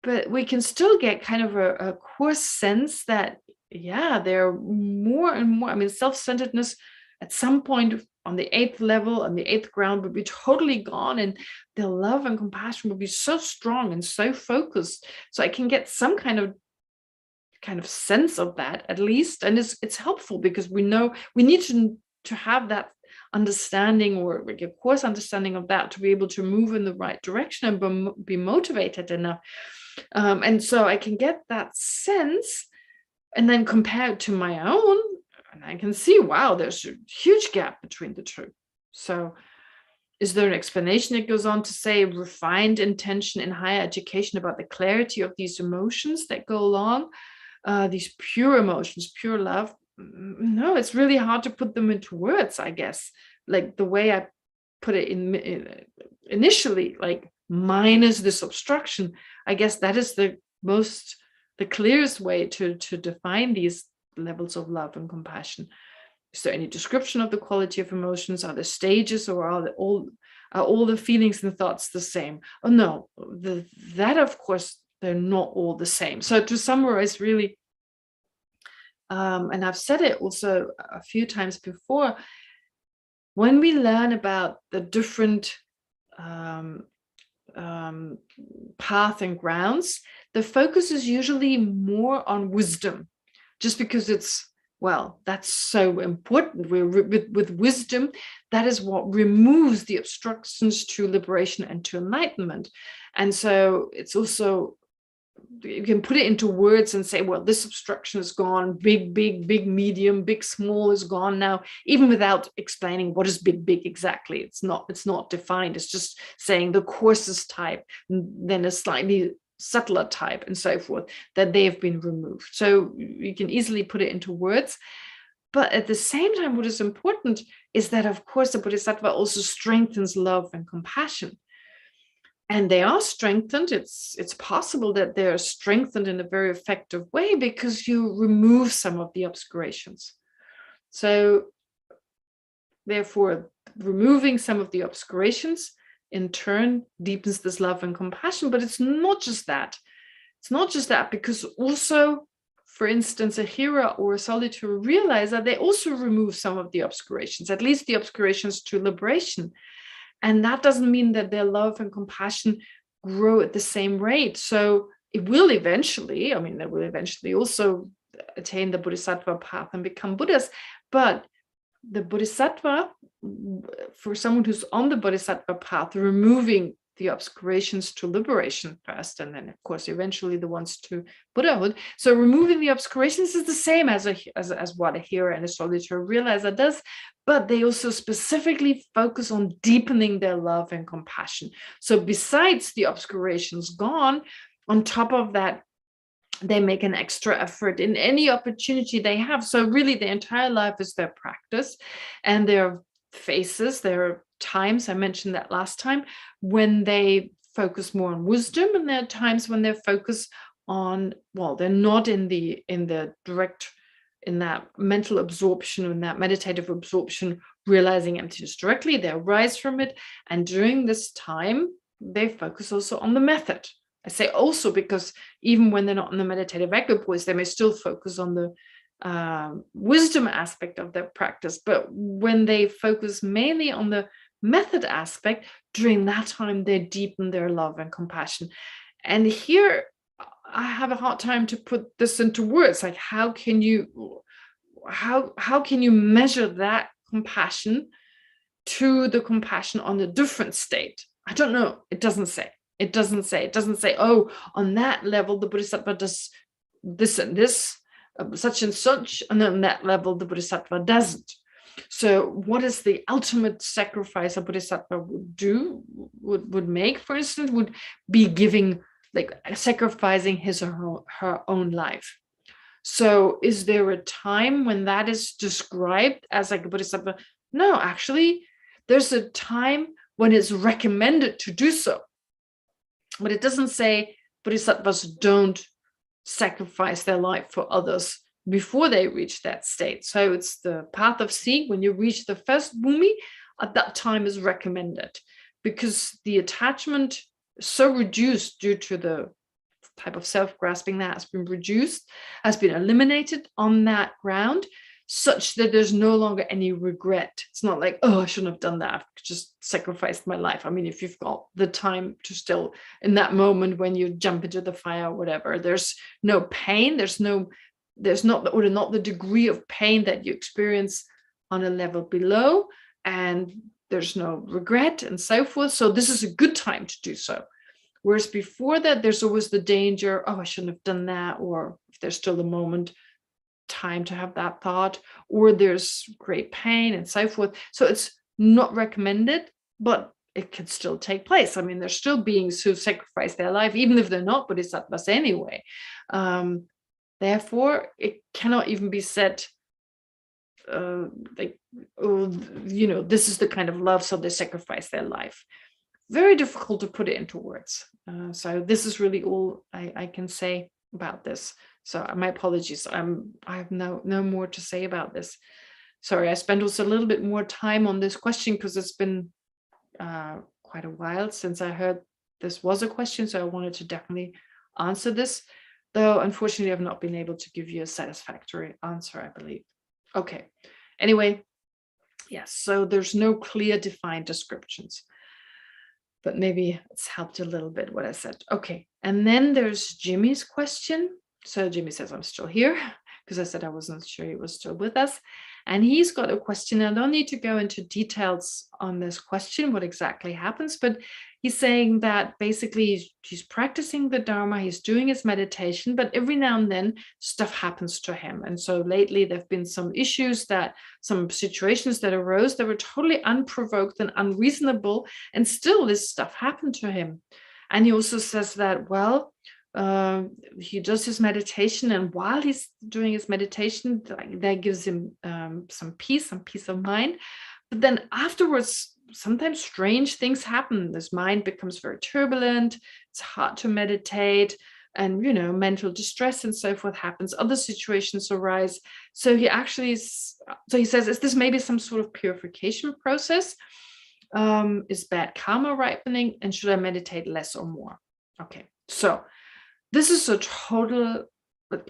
But we can still get kind of a coarse sense that, yeah, there are more and more. I mean, self-centeredness at some point on the 8th level, on the 8th ground, would be totally gone, and the love and compassion would be so strong and so focused. So I can get some kind of sense of that at least, and it's helpful because we know we need to have that understanding, or like a coarse understanding of that, to be able to move in the right direction and be motivated enough. And so I can get that sense and then compare it to my own, and I can see, wow, there's a huge gap between the two. So is there an explanation that goes on to say refined intention in higher education about the clarity of these emotions that go along, these pure emotions, pure love? No, it's really hard to put them into words, I guess. Like the way I put it in initially, like minus this obstruction, I guess that is the clearest way to define these levels of love and compassion. Is there any description of the quality of emotions? Are there stages, or are all the feelings and thoughts the same? Oh no, that of course they're not all the same. So to summarize, really, and I've said it also a few times before, when we learn about the different path and grounds, the focus is usually more on wisdom, just because that's so important. With wisdom, that is what removes the obstructions to liberation and to enlightenment. And so it's also, you can put it into words and say, well, this obstruction is gone, big, medium, big, small is gone now, even without explaining what is big exactly. It's not defined. It's just saying the coarsest type, then a slightly subtler type, and so forth, that they have been removed. So you can easily put it into words. But at the same time, what is important is that, of course, the Bodhisattva also strengthens love and compassion. And they are strengthened. It's possible that they are strengthened in a very effective way because you remove some of the obscurations. So therefore, removing some of the obscurations in turn deepens this love and compassion. But it's not just that. It's not just that, because also, for instance, a hearer or a solitary realizer, they also remove some of the obscurations, at least the obscurations to liberation. And that doesn't mean that their love and compassion grow at the same rate. So they will eventually also attain the Bodhisattva path and become Buddhas. But the Bodhisattva, for someone who's on the Bodhisattva path, removing the obscurations to liberation first, and then, of course, eventually the ones to Buddhahood. So removing the obscurations is the same as what a hearer and a solitary realizer does, but they also specifically focus on deepening their love and compassion. So besides the obscurations gone, on top of that, they make an extra effort in any opportunity they have. So really, their entire life is their practice, and their phases, there are times, I mentioned that last time, when they focus more on wisdom, and there are times when they focus on, they're not in that mental absorption, in that meditative absorption, realizing emptiness directly. They arise from it, and during this time they focus also on the method. I say also because even when they're not in the meditative equipoise, they may still focus on the wisdom aspect of their practice. But when they focus mainly on the method aspect, during that time they deepen their love and compassion. And here I have a hard time to put this into words. Like, how can you measure that compassion to the compassion on a different state? I don't know. It doesn't say. It doesn't say, oh, on that level the Bodhisattva does this and this, such and such, and on that level the Bodhisattva doesn't. So what is the ultimate sacrifice a Bodhisattva would make, for instance, would be giving, like sacrificing his or her own life. So is there a time when that is described as like a Bodhisattva? No, actually, there's a time when it's recommended to do so. But it doesn't say Bodhisattvas don't sacrifice their life for others before they reach that state. So it's the path of seeing. When you reach the first bhumi, at that time is recommended, because the attachment is so reduced due to the type of self-grasping that has been eliminated on that ground, such that there's no longer any regret. It's not like, oh, I shouldn't have done that, I've just sacrificed my life. I mean, if you've got the time to still, in that moment when you jump into the fire or whatever, there's no pain, there's not the degree of pain that you experience on a level below, and there's no regret and so forth. So this is a good time to do so. Whereas before that, there's always the danger, oh, I shouldn't have done that, or if there's still a moment, time to have that thought, or there's great pain and so forth. So it's not recommended, but it can still take place. I mean, there's still beings who sacrifice their life, even if they're not Bodhisattvas anyway. Therefore, it cannot even be said, like, oh, this is the kind of love, so they sacrifice their life. Very difficult to put it into words. So this is really all I can say about this. So my apologies. I have no more to say about this. Sorry, I spent also a little bit more time on this question because it's been quite a while since I heard this was a question. So I wanted to definitely answer this, though unfortunately I've not been able to give you a satisfactory answer, I believe. Okay. Anyway, yes. So there's no clear defined descriptions, but maybe it's helped a little bit what I said. Okay. And then there's Jimmy's question. So Jimmy says, I'm still here, because I said I wasn't sure he was still with us. And he's got a question. I don't need to go into details on this question, what exactly happens, but he's saying that basically he's practicing the Dharma, he's doing his meditation, but every now and then stuff happens to him. And so lately there've been some issues, some situations that arose that were totally unprovoked and unreasonable, and still this stuff happened to him. And he also says that, well, he does his meditation, and while he's doing his meditation, that gives him some peace of mind. But then afterwards, sometimes strange things happen. His mind becomes very turbulent. It's hard to meditate, and mental distress and so forth happens. Other situations arise. So he says, is this maybe some sort of purification process? Is bad karma ripening, and should I meditate less or more? Okay, so this is a total,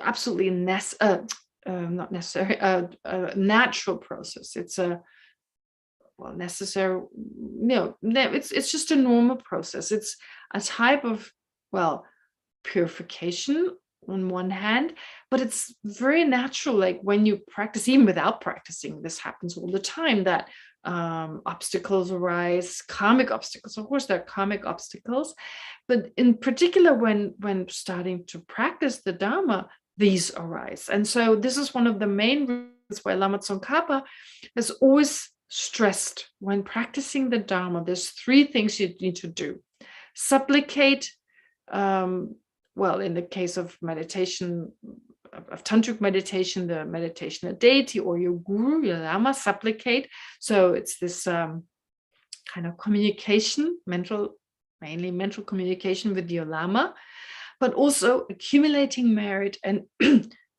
absolutely not necessary, natural process. It's a necessary. It's just a normal process. It's a type of purification on one hand, but it's very natural. Like when you practice, even without practicing, this happens all the time. That obstacles arise, karmic obstacles. Of course, there are karmic obstacles, but in particular, when starting to practice the Dharma, these arise. And so this is one of the main reasons why Lama Tsongkhapa has always stressed, when practicing the Dharma, there's 3 things you need to do. Supplicate, in the case of meditation, of tantric meditation, the meditation of deity or your guru, your lama, supplicate. So it's this kind of communication, mainly mental communication with your lama, but also accumulating merit and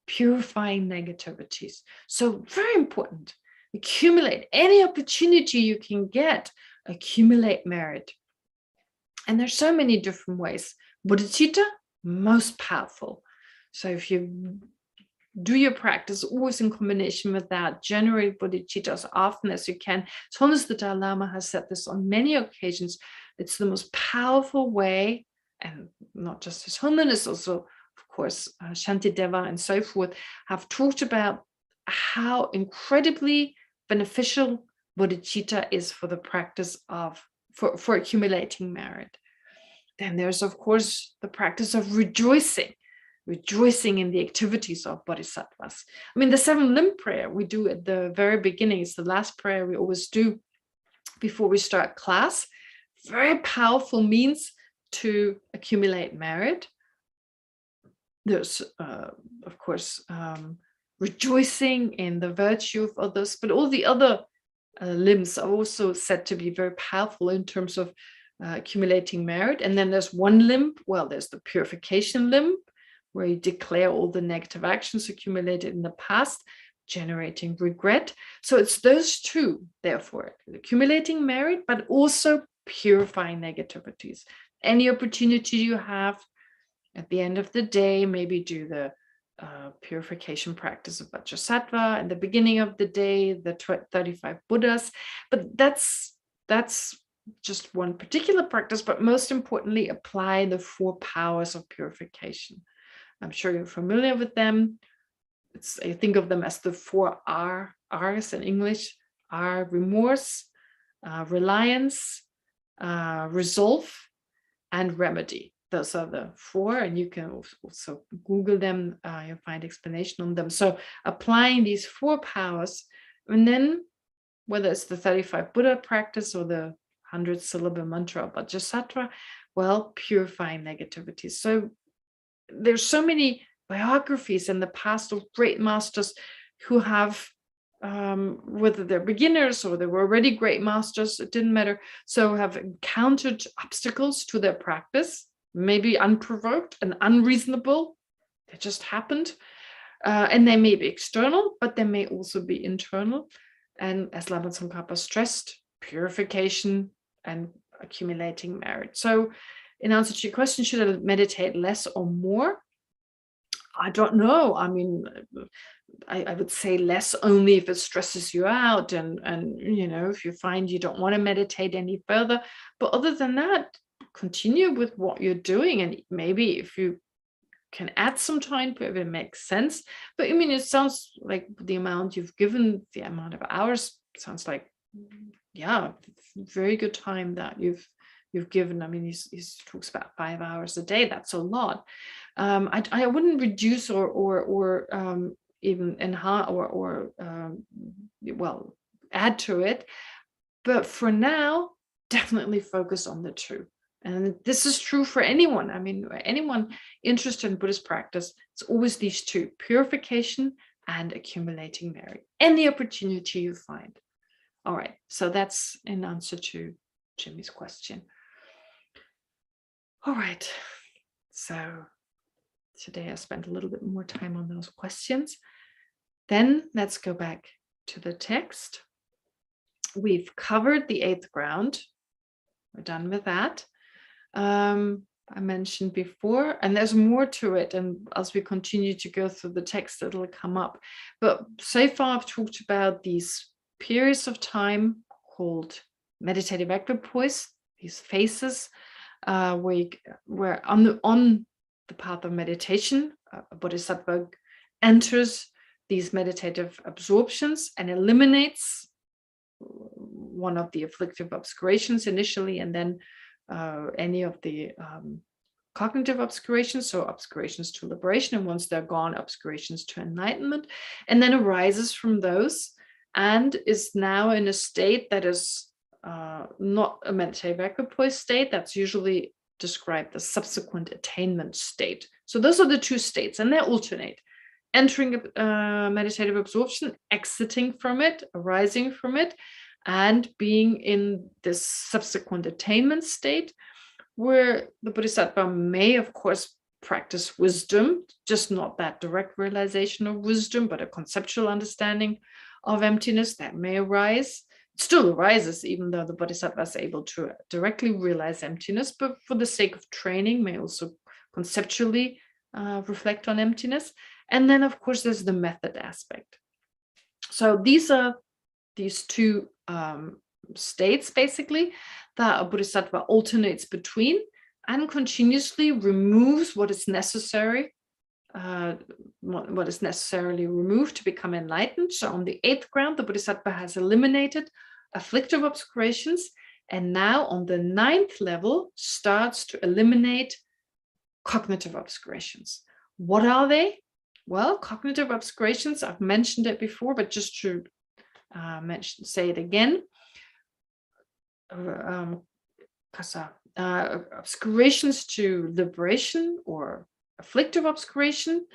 purifying negativities. So very important. Accumulate any opportunity you can get, accumulate merit. And there's so many different ways. Bodhicitta, most powerful. So if you do your practice always in combination with that. Generate bodhicitta as often as you can. As long as the Dalai Lama has said this on many occasions, it's the most powerful way, and not just His Holiness, also, of course, Shantideva and so forth, have talked about how incredibly beneficial bodhicitta is for the practice of, for accumulating merit. Then there's, of course, the practice of rejoicing in the activities of bodhisattvas. I mean, the 7-limb prayer we do at the very beginning, it's the last prayer we always do before we start class. Very powerful means to accumulate merit. There's, of course, rejoicing in the virtue of others, but all the other limbs are also said to be very powerful in terms of accumulating merit. And then there's one limb, well, there's the purification limb, where you declare all the negative actions accumulated in the past, generating regret. So it's those two, therefore, accumulating merit, but also purifying negativities. Any opportunity you have at the end of the day, maybe do the purification practice of Vajrasattva in the beginning of the day, the 35 Buddhas. But that's just one particular practice, but most importantly, apply the 4 powers of purification. I'm sure you're familiar with them. I think of them as the 4 R's in English: R, remorse, reliance, resolve, and remedy. Those are the 4, and you can also Google them. You'll find explanation on them. So applying these 4 powers, and then whether it's the 35 Buddha practice or the 100-syllable mantra of Vajrasattva, well, purifying negativity. So there's so many biographies in the past of great masters who have, whether they're beginners or they were already great masters, it didn't matter, so have encountered obstacles to their practice, maybe unprovoked and unreasonable. They just happened. And they may be external, but they may also be internal. And as Lama Tsongkhapa stressed, purification and accumulating merit. So in answer to your question, should I meditate less or more? I don't know. I mean, I would say less only if it stresses you out and if you find you don't want to meditate any further. But other than that, continue with what you're doing. And maybe if you can add some time if it makes sense. But I mean, it sounds like the amount you've given, the amount of hours, sounds like, yeah, very good time that you've given. I mean, he talks about 5 hours a day. That's a lot. I wouldn't reduce or even enhance or add to it. But for now, definitely focus on the 2. And this is true for anyone. I mean, anyone interested in Buddhist practice, it's always these 2: purification and accumulating merit. Any opportunity you find. All right, so that's in answer to Jimmy's question. All right, so today I spent a little bit more time on those questions. Then let's go back to the text. We've covered the 8th ground. We're done with that. I mentioned before, and there's more to it, and as we continue to go through the text, it'll come up. But so far I've talked about these periods of time called meditative equipoise, these phases, where on the path of meditation, a bodhisattva enters these meditative absorptions and eliminates one of the afflictive obscurations initially, and then any of the cognitive obscurations, so obscurations to liberation, and once they're gone, obscurations to enlightenment, and then arises from those and is now in a state that is not a meditative equipoise state. That's usually described as subsequent attainment state. So those are the 2 states, and they alternate: entering meditative absorption, exiting from it, arising from it, and being in this subsequent attainment state, where the bodhisattva may, of course, practice wisdom, just not that direct realization of wisdom, but a conceptual understanding of emptiness that may arise. It still arises, even though the bodhisattva is able to directly realize emptiness, but for the sake of training, may also conceptually reflect on emptiness. And then, of course, there's the method aspect. So these are these two states, basically, that a bodhisattva alternates between and continuously removes what is necessary, what is necessarily removed to become enlightened. So on the 8th ground, the bodhisattva has eliminated afflictive obscurations, and now on the 9th level starts to eliminate cognitive obscurations. What are they? Well, cognitive obscurations, I've mentioned it before, but just to say it again. Obscurations to liberation or afflictive obscuration,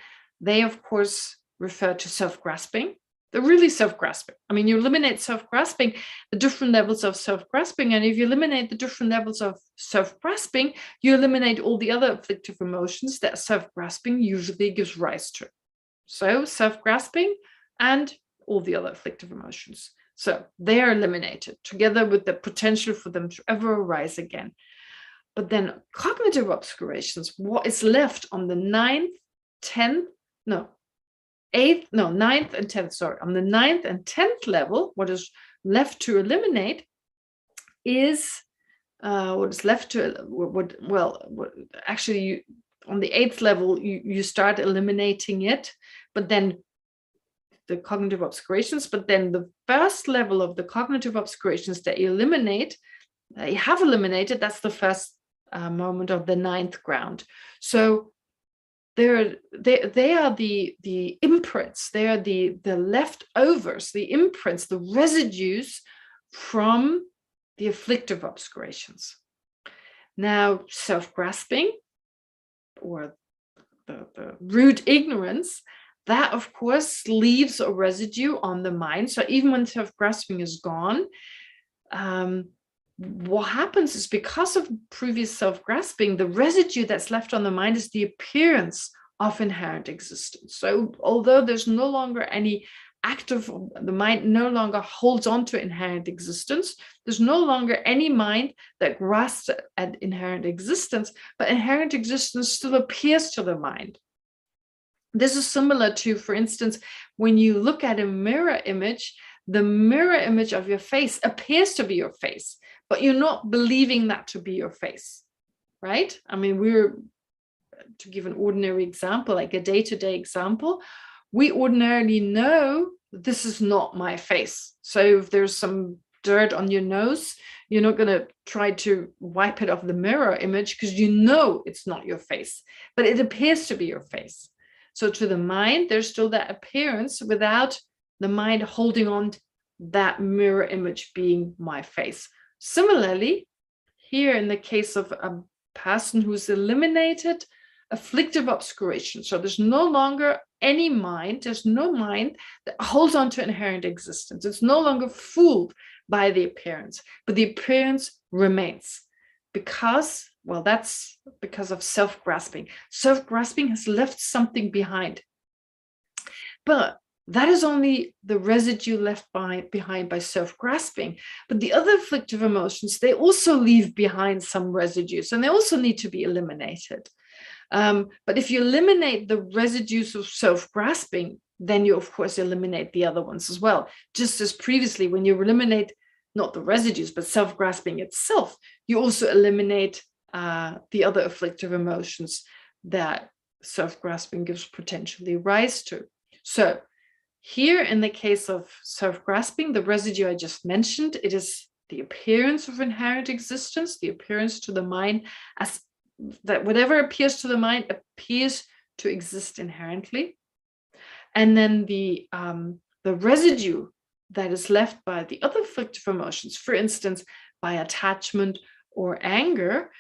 they of course refer to self-grasping. They're really self-grasping. I mean, you eliminate self-grasping, the different levels of self-grasping, and if you eliminate the different levels of self-grasping, you eliminate all the other afflictive emotions that self-grasping usually gives rise to. So self-grasping and all the other afflictive emotions. So they are eliminated together with the potential for them to ever arise again. But then cognitive obscurations, what is left on the 9th and 10th, sorry, on the 9th and 10th level, what is left to eliminate is actually on the 8th level, you start eliminating it, but then the cognitive obscurations, but then the first level of the cognitive obscurations that you eliminate, you have eliminated, that's the first moment of the 9th ground. So they are the imprints, they are the leftovers, the imprints, the residues from the afflictive obscurations. Now, self-grasping or the rude ignorance, that of course leaves a residue on the mind. So even when self-grasping is gone, what happens is because of previous self-grasping, the residue that's left on the mind is the appearance of inherent existence. So although there's no longer any active, the mind no longer holds on to inherent existence, there's no longer any mind that grasps at inherent existence, but inherent existence still appears to the mind. This is similar to, for instance, when you look at a mirror image, the mirror image of your face appears to be your face, but you're not believing that to be your face, right? I mean, to give an ordinary example, like a day-to-day example, we ordinarily know this is not my face. So if there's some dirt on your nose, you're not going to try to wipe it off the mirror image because you know it's not your face, but it appears to be your face. So to the mind, there's still that appearance without the mind holding on to that mirror image being my face. Similarly, here in the case of a person who's eliminated afflictive obscuration, so there's no longer any mind, there's no mind that holds on to inherent existence. It's no longer fooled by the appearance, but the appearance remains because, well, that's because of self-grasping. Self-grasping has left something behind. But that is only the residue left behind by self-grasping. But the other afflictive emotions, they also leave behind some residues, and they also need to be eliminated. But if you eliminate the residues of self-grasping, then you, of course, eliminate the other ones as well. Just as previously, when you eliminate not the residues, but self-grasping itself, you also eliminate the other afflictive emotions that self-grasping gives potentially rise to. So here in the case of self-grasping, the residue I just mentioned, it is the appearance of inherent existence, the appearance to the mind as that whatever appears to the mind appears to exist inherently. And then the residue that is left by the other afflictive emotions, for instance, by attachment or anger.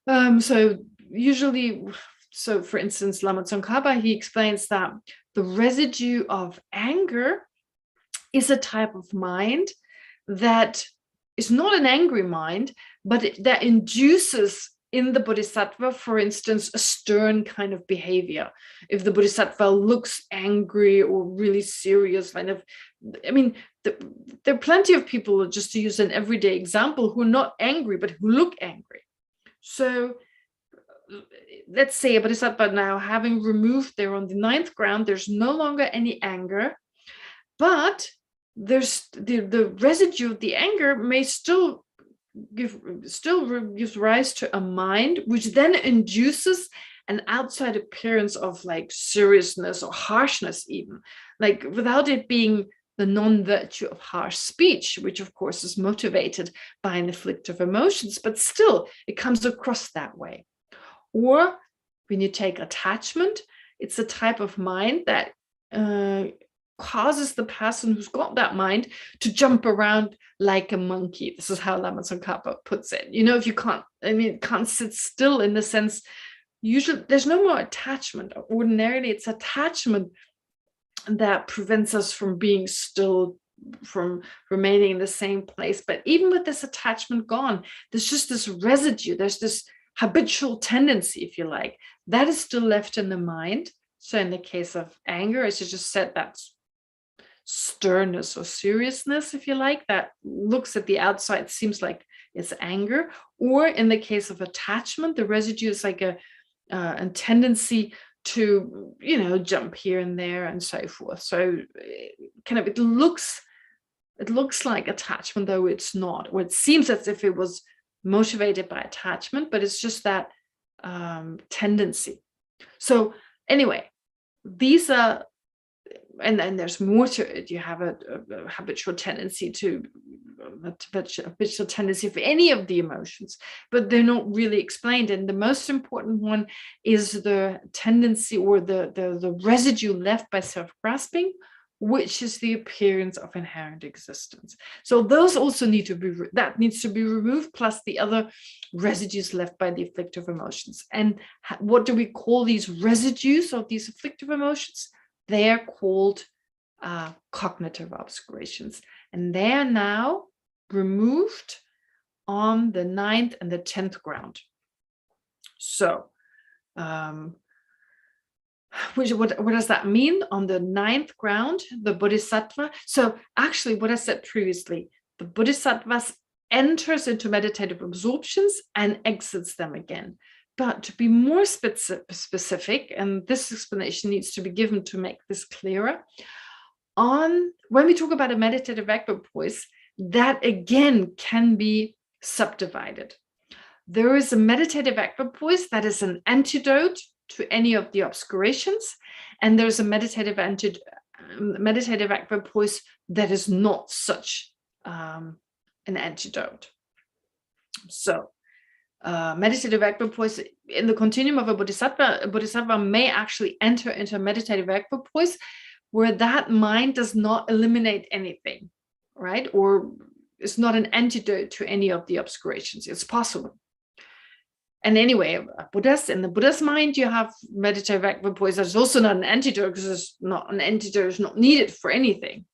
So for instance, Lama Tsongkhapa, he explains that the residue of anger is a type of mind that is not an angry mind, but that induces in the bodhisattva, for instance, a stern kind of behavior. If the bodhisattva looks angry or really serious, there are plenty of people, just to use an everyday example, who are not angry, but who look angry. So let's say a bodhisattva now having removed, they're on the 9th ground, there's no longer any anger, but there's the residue of the anger may still gives rise to a mind, which then induces an outside appearance of like seriousness or harshness, even like without it being the non-virtue of harsh speech, which of course is motivated by an afflictive emotions, but still it comes across that way. Or when you take attachment, it's a type of mind that causes the person who's got that mind to jump around like a monkey. This is how Lama Tsongkhapa puts it. You know, if you can't, it can't sit still, in the sense, usually there's no more attachment. Ordinarily, it's attachment that prevents us from being still, from remaining in the same place. But even with this attachment gone, there's just this residue, there's this habitual tendency, if you like, that is still left in the mind. So in the case of anger, as you just said, that's sternness or seriousness, if you like, that looks at the outside, seems like it's anger. Or in the case of attachment, the residue is like a tendency to, you know, jump here and there and so forth. So kind of it looks like attachment, though it's not, or it seems as if it was motivated by attachment, but it's just that tendency. So anyway, these are, and then there's more to it. You have a habitual tendency to, habitual tendency for any of the emotions, but they're not really explained. And the most important one is the tendency, or the residue left by self-grasping, which is the appearance of inherent existence. So those also need to be, that needs to be removed, plus the other residues left by the afflictive emotions. And what do we call these residues of these afflictive emotions? They are called cognitive obscurations, and they are now removed on the 9th and the 10th ground. So what does that mean? On the 9th ground, the bodhisattva. So actually what I said previously, the bodhisattvas enters into meditative absorptions and exits them again. But to be more specific, and this explanation needs to be given to make this clearer, when we talk about a meditative equipoise, that again can be subdivided. There is a meditative equipoise that is an antidote to any of the obscurations, and there's a meditative equipoise that is not such an antidote. So meditative equipoise in the continuum of a bodhisattva may actually enter into a meditative equipoise where that mind does not eliminate anything, right? Or it's not an antidote to any of the obscurations. It's possible. And anyway, in the Buddha's mind, you have meditative equipoise that is also not an antidote, because it's not an antidote, is not needed for anything.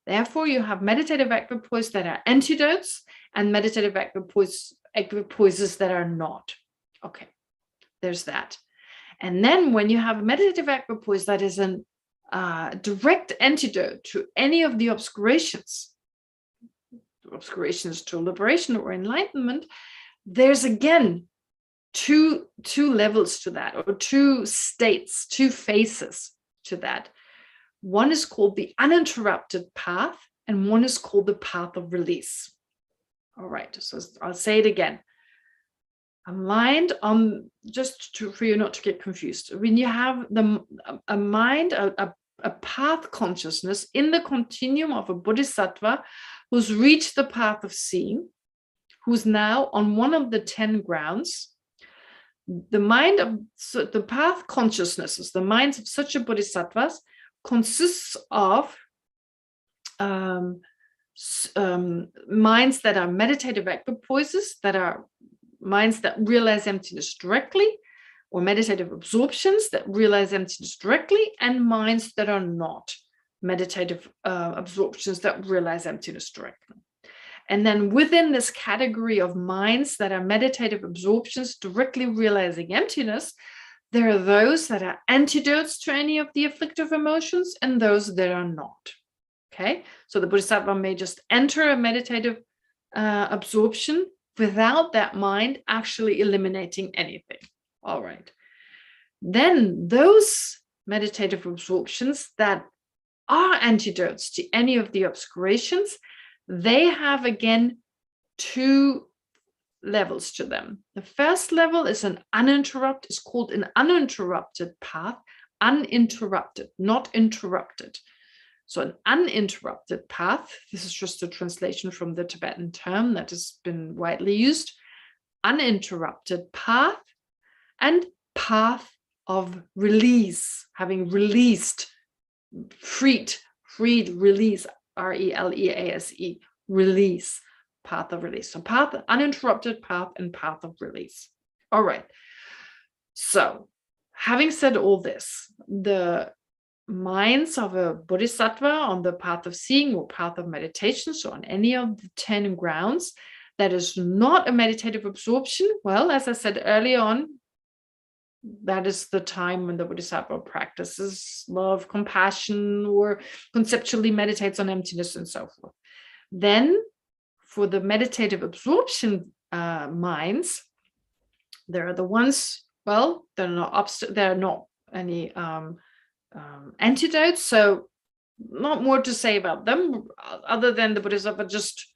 Therefore, you have meditative equipoise that are antidotes and meditative equipoises that are not. Okay, there's that. And then when you have meditative equipoise that is a direct antidote to any of the obscurations to liberation or enlightenment, there's again two levels to that, or two states, two phases to that. One is called the uninterrupted path, and one is called the path of release. All right, so I'll say it again. A mind, for you not to get confused, when you have a mind, a path consciousness in the continuum of a bodhisattva who's reached the path of seeing, who's now on one of the 10 grounds, the path consciousnesses, the minds of such a bodhisattvas consists of minds that are meditative equipoises, that are minds that realize emptiness directly, or meditative absorptions that realize emptiness directly, and minds that are not meditative absorptions that realize emptiness directly. And then within this category of minds that are meditative absorptions directly realizing emptiness, there are those that are antidotes to any of the afflictive emotions and those that are not. Okay, so the bodhisattva may just enter a meditative absorption without that mind actually eliminating anything. All right. Then those meditative absorptions that are antidotes to any of the obscurations, they have again 2 levels to them. The first level is is called an uninterrupted path, uninterrupted, not interrupted. So an uninterrupted path, this is just a translation from the Tibetan term that has been widely used, uninterrupted path and path of release, having released, freed, release, R-E-L-E-A-S-E, release, path of release. So path, uninterrupted path and path of release. All right. So having said all this, the minds of a bodhisattva on the path of seeing or path of meditation, so on any of the 10 grounds, that is not a meditative absorption, well, as I said earlier on, that is the time when the bodhisattva practices love, compassion, or conceptually meditates on emptiness and so forth. Then for the meditative absorption minds, there are the ones, well, there are not any antidotes, so not more to say about them other than the bodhisattva just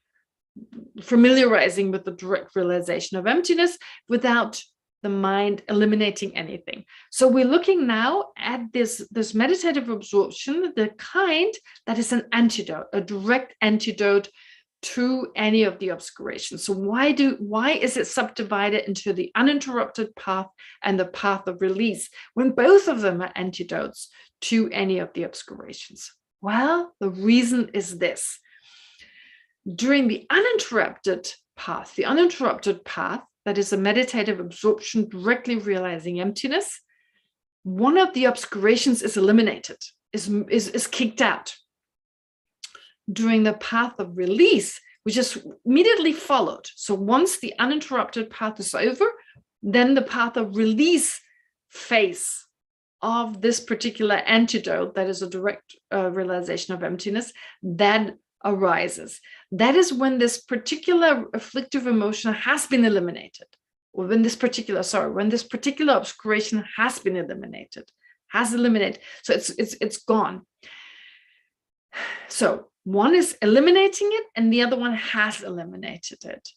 familiarizing with the direct realization of emptiness without the mind eliminating anything. So we're looking now at this meditative absorption, the kind that is an antidote, a direct antidote to any of the obscurations. So why is it subdivided into the uninterrupted path and the path of release when both of them are antidotes to any of the obscurations? Well, the reason is this. During the uninterrupted path, that is a meditative absorption directly realizing emptiness, one of the obscurations is eliminated, is kicked out. During the path of release, which is immediately followed. So once the uninterrupted path is over, then the path of release phase of this particular antidote, that is a direct realization of emptiness, that arises. That is when this particular afflictive emotion has been eliminated, or when this particular obscuration has been eliminated. So it's gone. So one is eliminating it and the other one has eliminated it,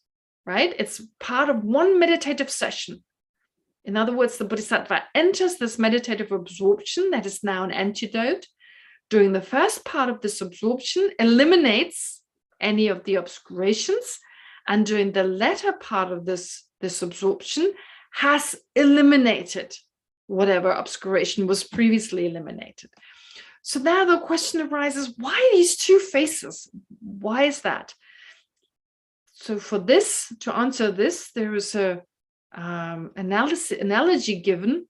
right? It's part of one meditative session. In other words, the bodhisattva enters this meditative absorption that is now an antidote. During the first part of this absorption, eliminates any of the obscurations, and during the latter part of this absorption has eliminated whatever obscuration was previously eliminated. So now the question arises, why these 2 phases? Why is that? So to answer this, there is a analogy given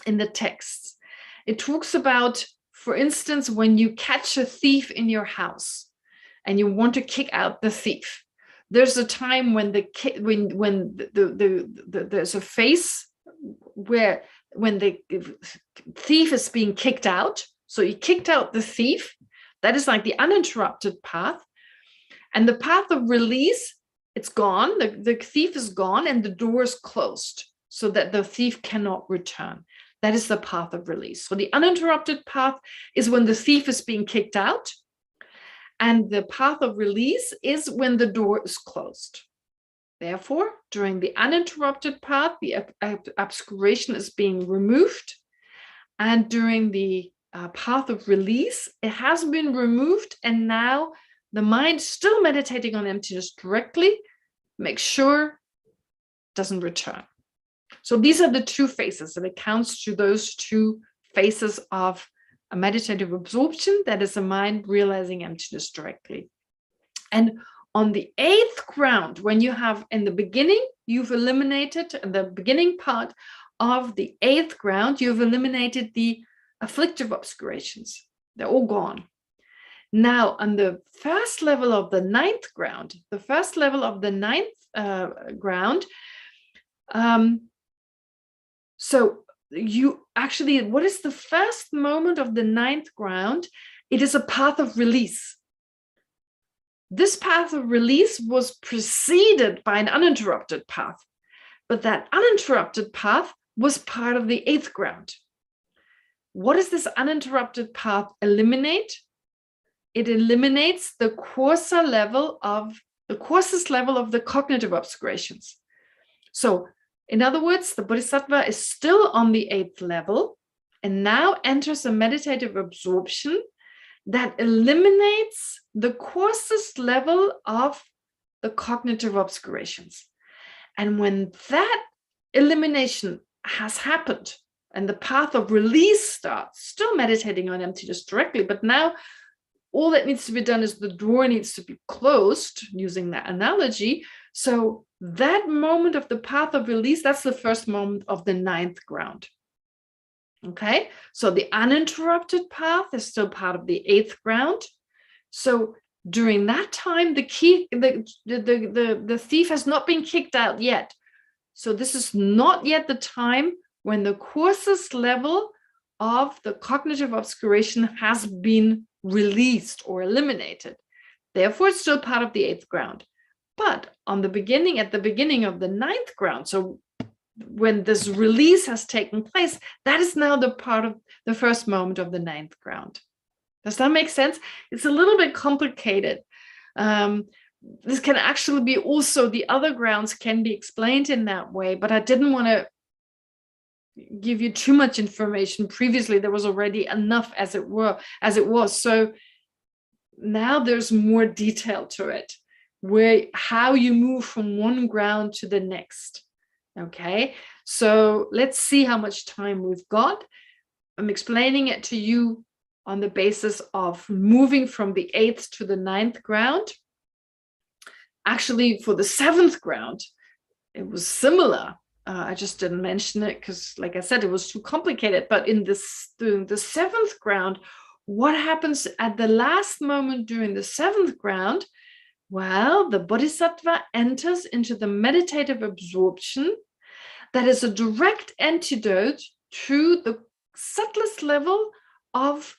in the text. It talks about, for instance, when you catch a thief in your house and you want to kick out the thief, there's a time when there's a phase where when the thief is being kicked out. So you kicked out the thief. That is like the uninterrupted path. And the path of release, it's gone. The thief is gone and the door is closed so that the thief cannot return. That is the path of release. So the uninterrupted path is when the thief is being kicked out. And the path of release is when the door is closed. Therefore, during the uninterrupted path, the obscuration is being removed. And during the path of release, it has been removed, and now the mind, still meditating on emptiness directly, makes sure it doesn't return. So these are the 2 phases, and it counts to those 2 phases of a meditative absorption, that is a mind realizing emptiness directly. And on the 8th ground, when you have in the beginning, you've eliminated the beginning part of the 8th ground, you've eliminated the afflictive obscurations. They're all gone. Now, on the first level of the 9th ground, so you actually, what is the first moment of the 9th ground? It is a path of release. This path of release was preceded by an uninterrupted path, but that uninterrupted path was part of the 8th ground. What does this uninterrupted path eliminate? It eliminates the coarser level of the coarsest level of the cognitive obscurations. So in other words, the Bodhisattva is still on the 8th level and now enters a meditative absorption that eliminates the coarsest level of the cognitive obscurations. And when that elimination has happened and the path of release starts, still meditating on emptiness directly, but now all that needs to be done is the door needs to be closed, using that analogy. So that moment of the path of release, that's the first moment of the 9th ground. Okay, so the uninterrupted path is still part of the 8th ground. So during that time, the thief has not been kicked out yet. So this is not yet the time when the coarsest level of the cognitive obscuration has been released or eliminated. Therefore, it's still part of the 8th ground. But at the beginning of the 9th ground, so when this release has taken place, that is now the part of the first moment of the 9th ground. Does that make sense? It's a little bit complicated. This can actually be also, the other grounds can be explained in that way, but I didn't want to give you too much information. Previously, there was already enough as it was. So now there's more detail to it, how you move from one ground to the next. Okay, so let's see how much time we've got. I'm explaining it to you on the basis of moving from the 8th to the 9th ground. Actually, for the 7th ground, it was similar. I just didn't mention it because, like I said, it was too complicated. But in the 7th ground, what happens at the last moment during the 7th ground? Well, the Bodhisattva enters into the meditative absorption that is a direct antidote to the subtlest level of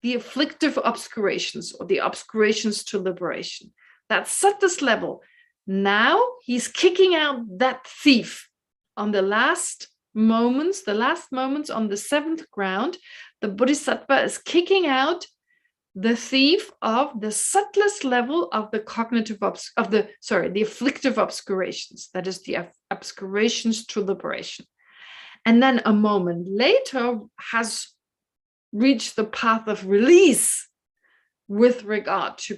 the afflictive obscurations, or the obscurations to liberation. That subtlest level. Now he's kicking out that thief on the last moments on the 7th ground. The Bodhisattva is kicking out the thief of the subtlest level of the the afflictive obscurations, that is the obscurations to liberation. And then a moment later has reached the path of release with regard to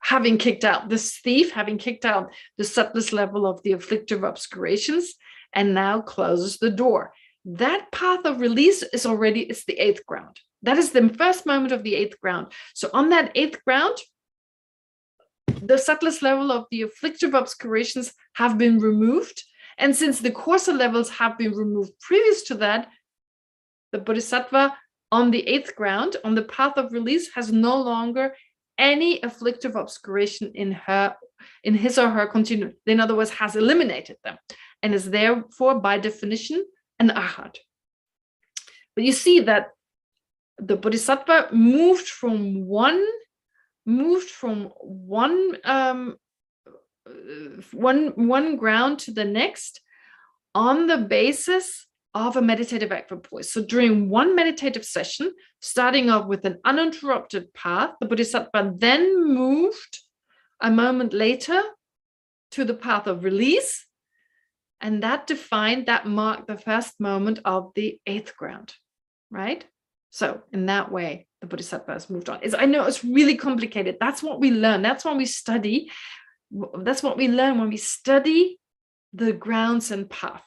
having kicked out this thief, having kicked out the subtlest level of the afflictive obscurations, and now closes the door. That path of release is it's the 8th ground. That is the first moment of the 8th ground. So on that 8th ground, the subtlest level of the afflictive obscurations have been removed. And since the coarser levels have been removed previous to that, the Bodhisattva on the 8th ground, on the path of release, has no longer any afflictive obscuration in his or her continuum. In other words, has eliminated them and is therefore, by definition, an arhat. But you see that the Bodhisattva moved from one ground to the next on the basis of a meditative equipoise. So during one meditative session, starting off with an uninterrupted path, the Bodhisattva then moved a moment later to the path of release, and that marked the first moment of the 8th ground, right? So in that way, the Bodhisattva has moved on. I know it's really complicated. That's what we learn. That's what we study. That's what we learn when we study the grounds and path.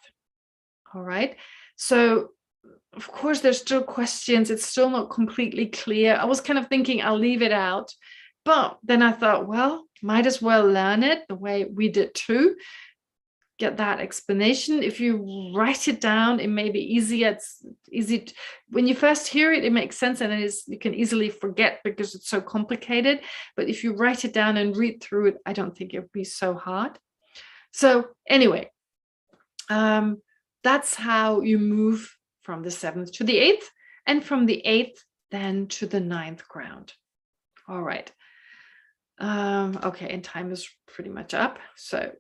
All right. So, of course, there's still questions. It's still not completely clear. I was kind of thinking I'll leave it out. But then I thought, well, might as well learn it the way we did too. Get that explanation. If you write it down, it may be easier. It's easy when you first hear it, it makes sense, and you can easily forget because it's so complicated. But if you write it down and read through it, I don't think it would be so hard. So anyway, that's how you move from the 7th to the 8th, and from the 8th then to the 9th ground. All right. Okay, and time is pretty much up. So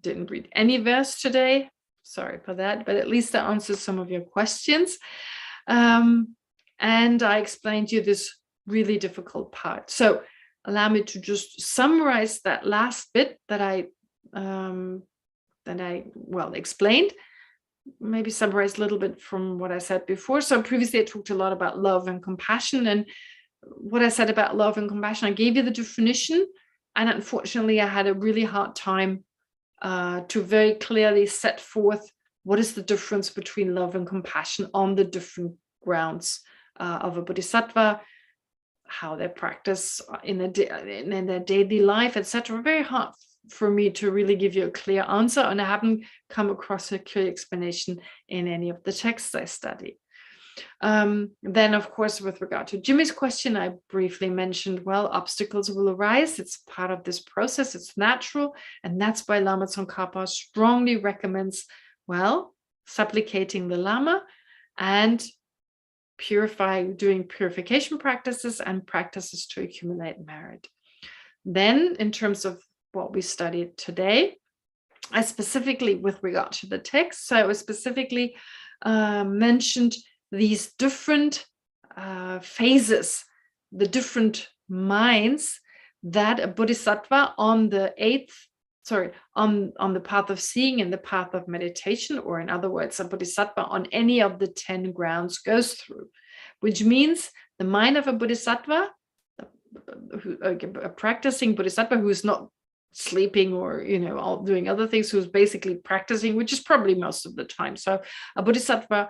didn't read any verse today. Sorry for that, but at least that answers some of your questions. And I explained you this really difficult part. So allow me to just summarize that last bit that I explained. Maybe summarize a little bit from what I said before. So previously I talked a lot about love and compassion, and what I said about love and compassion, I gave you the definition, and unfortunately I had a really hard time to very clearly set forth what is the difference between love and compassion on the different grounds of a bodhisattva, how they practice in their daily life, etc. Very hard for me to really give you a clear answer, and I haven't come across a clear explanation in any of the texts I study. Then, of course, with regard to Jimmy's question, I briefly mentioned, well, obstacles will arise. It's part of this process. It's natural. And that's why Lama Tsongkhapa strongly recommends, well, supplicating the Lama and doing purification practices and practices to accumulate merit. Then, in terms of what we studied today, I specifically, with regard to the text, so I specifically mentioned these different phases, the different minds that a bodhisattva on the path of seeing and the path of meditation, or in other words, a bodhisattva on any of the 10 grounds goes through, which means the mind of a bodhisattva, a practicing bodhisattva who is not sleeping or all doing other things, who's basically practicing, which is probably most of the time. So a bodhisattva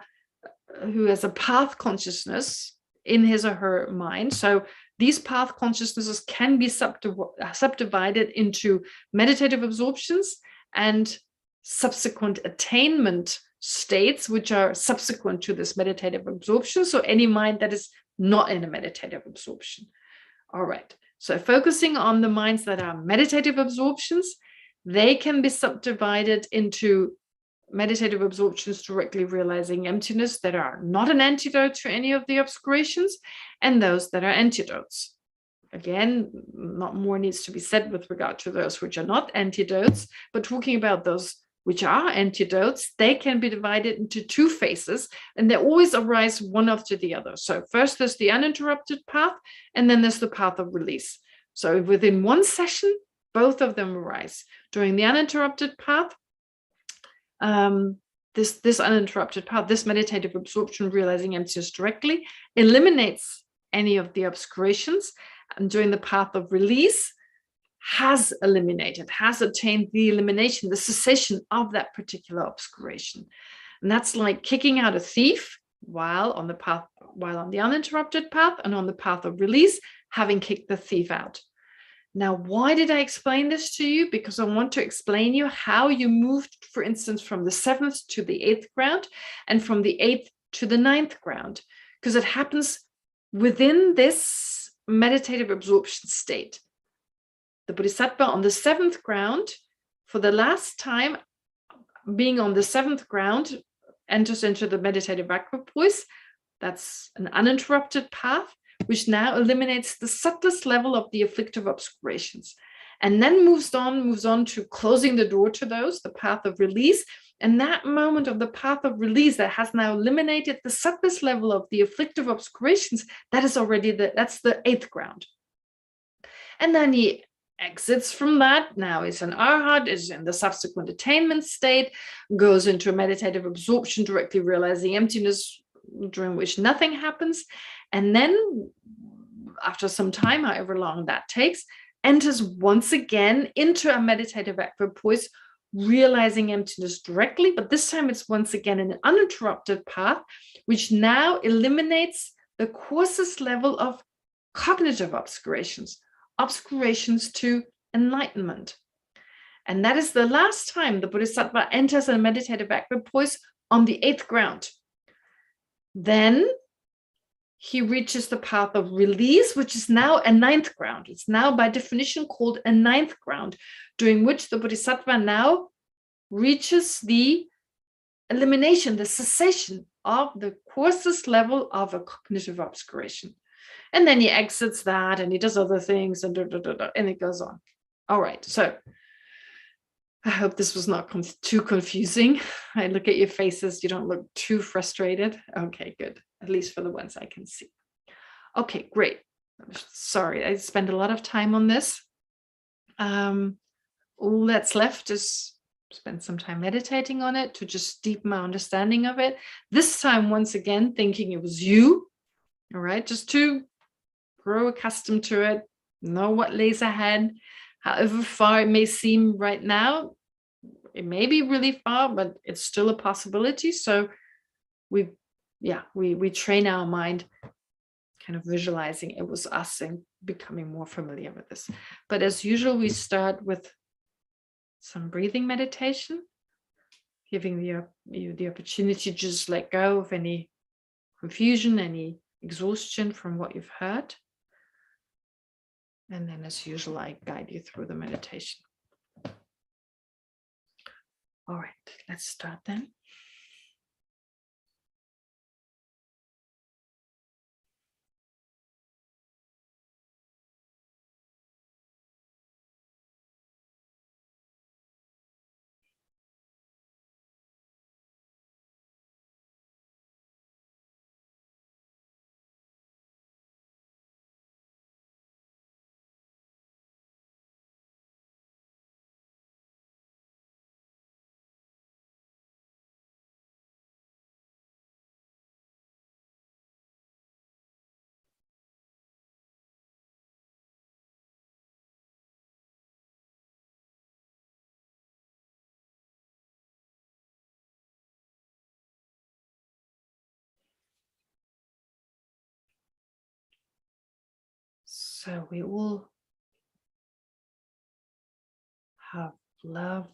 who has a path consciousness in his or her mind. So these path consciousnesses can be subdivided into meditative absorptions and subsequent attainment states, which are subsequent to this meditative absorption. So any mind that is not in a meditative absorption. All right. So focusing on the minds that are meditative absorptions, they can be subdivided into meditative absorptions directly realizing emptiness that are not an antidote to any of the obscurations, and those that are antidotes. Again, not more needs to be said with regard to those which are not antidotes, but talking about those which are antidotes, they can be divided into two phases, and they always arise one after the other. So first there's the uninterrupted path, and then there's the path of release. So within one session, both of them arise. During the uninterrupted path, this uninterrupted path, this meditative absorption, realizing emptiness directly, eliminates any of the obscurations, and during the path of release, has attained the elimination, the cessation of that particular obscuration. And that's like kicking out a thief while on the uninterrupted path, and on the path of release, having kicked the thief out. Now, why did I explain this to you? Because I want to explain you how you moved, for instance, from the 7th to the 8th ground, and from the 8th to the 9th ground, because it happens within this meditative absorption state. The bodhisattva on the 7th ground, for the last time being on the 7th ground, enters into the meditative equipoise. That's an uninterrupted path, which now eliminates the subtlest level of the afflictive obscurations, and then moves on to closing the door to those, the path of release. And that moment of the path of release that has now eliminated the subtlest level of the afflictive obscurations, that's the 8th ground. And then he exits from that. Now is an arhat, is in the subsequent attainment state, goes into a meditative absorption, directly realizing emptiness, during which nothing happens. And then after some time, however long that takes, enters once again into a meditative equipoise, realizing emptiness directly, but this time it's once again an uninterrupted path, which now eliminates the coarsest level of cognitive obscurations to enlightenment. And that is the last time the bodhisattva enters a meditative equipoise on the 8th ground. Then he reaches the path of release, which is now a 9th ground. It's now by definition called a 9th ground, during which the bodhisattva now reaches the elimination, the cessation of the coarsest level of a cognitive obscuration. And then he exits that and he does other things, and it goes on. All right, so I hope this was not too confusing. I look at your faces. You don't look too frustrated. Okay, good. At least for the ones I can see. Okay, great. Sorry, I spent a lot of time on this. All that's left is spend some time meditating on it to just deepen my understanding of it. This time, once again, thinking it was you. All right, just to grow accustomed to it, know what lays ahead, however far it may seem right now. It may be really far, but it's still a possibility. So we train our mind kind of visualizing it was us and becoming more familiar with this. But as usual, we start with some breathing meditation, giving you the opportunity to just let go of any confusion, any exhaustion from what you've heard. And then as usual, I guide you through the meditation. All right, let's start then. So we all have love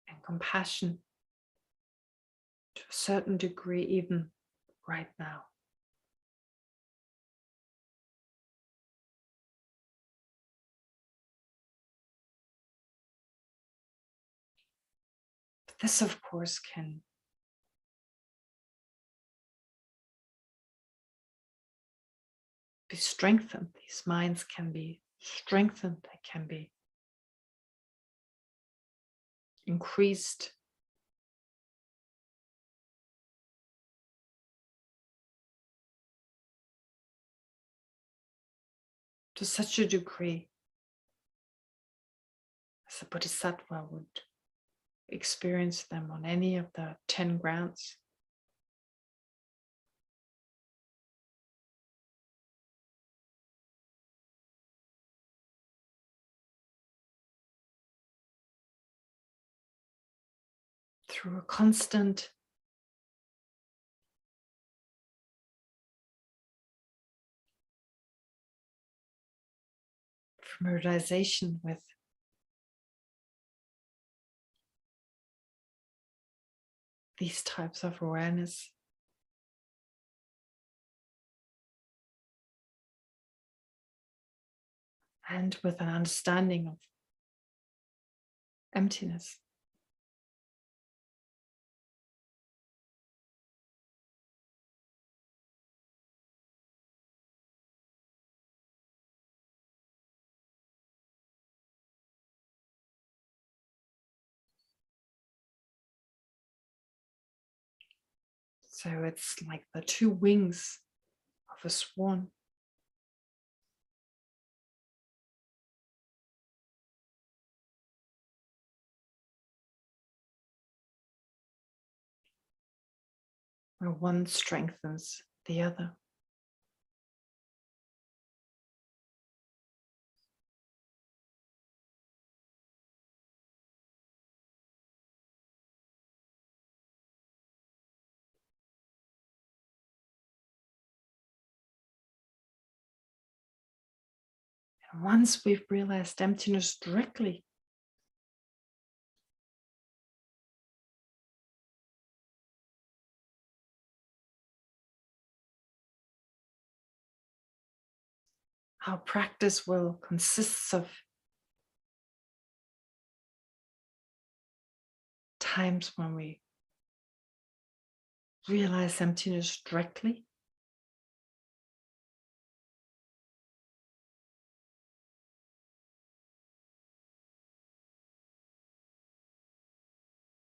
and compassion to a certain degree, even right now. But this, of course, can be strengthened. These minds can be strengthened. They can be increased. To such a degree as a bodhisattva would experience them on any of the 10 grounds. Through a constant familiarization with these types of awareness. And with an understanding of emptiness. So it's like the two wings of a swan. Where one strengthens the other. And once we've realized emptiness directly, our practice will consist of times when we realize emptiness directly,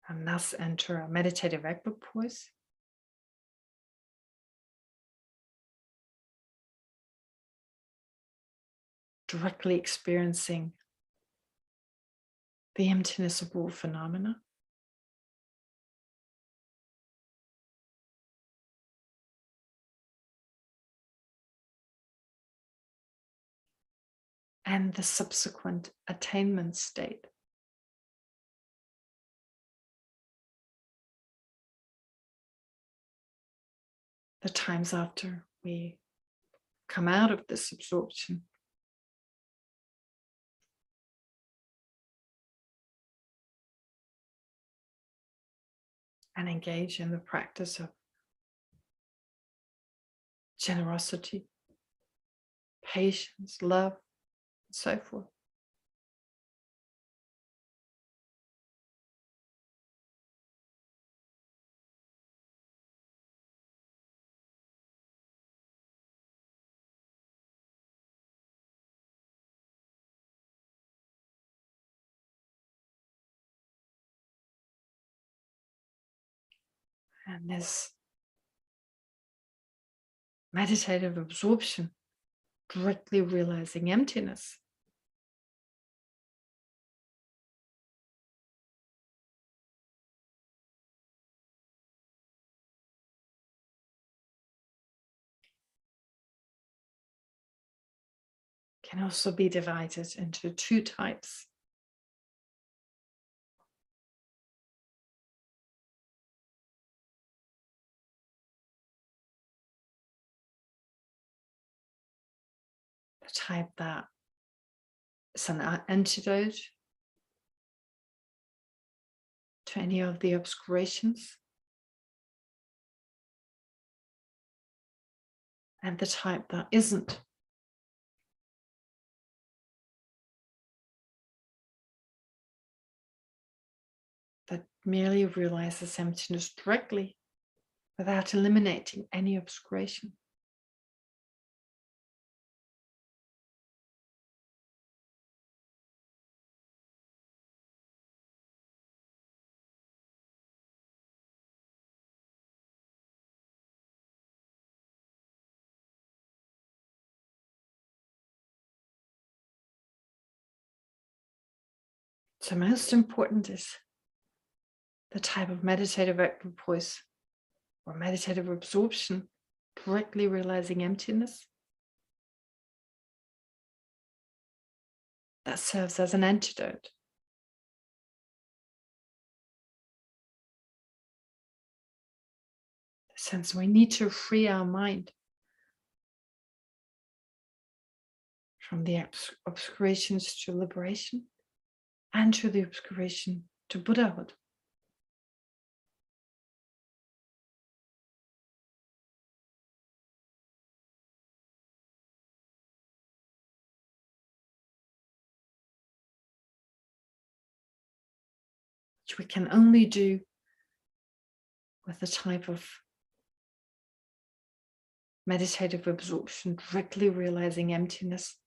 and thus enter a meditative equipoise. Directly experiencing the emptiness of all phenomena. And the subsequent attainment state. The times after we come out of this absorption. And engage in the practice of generosity, patience, love, and so forth. And this meditative absorption, directly realizing emptiness, can also be divided into two types. The type that is an antidote to any of the obscurations, and the type that isn't. That merely realizes emptiness directly without eliminating any obscuration. So most important is the type of meditative equipoise or meditative absorption, directly realizing emptiness, that serves as an antidote. Since we need to free our mind from the obscurations to liberation and to the obscuration to Buddhahood. Which we can only do with the type of meditative absorption, directly realizing emptiness,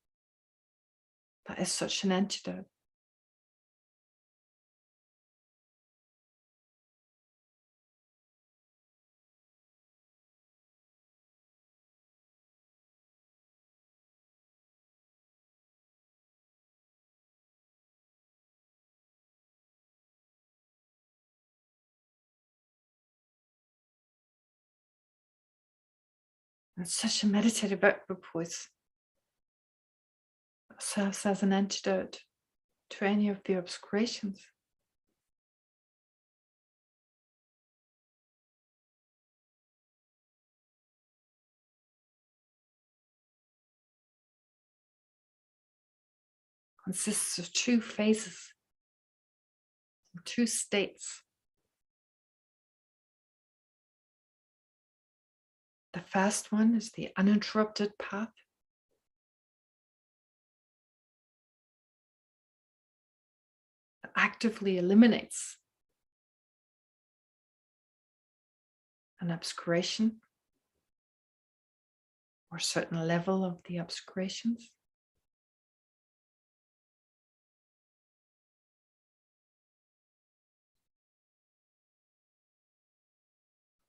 that is such an antidote. And such a meditative equipoise serves as an antidote to any of the obscurations. Consists of two phases, two states. The first one is the uninterrupted path. That actively eliminates an obscuration or a certain level of the obscurations.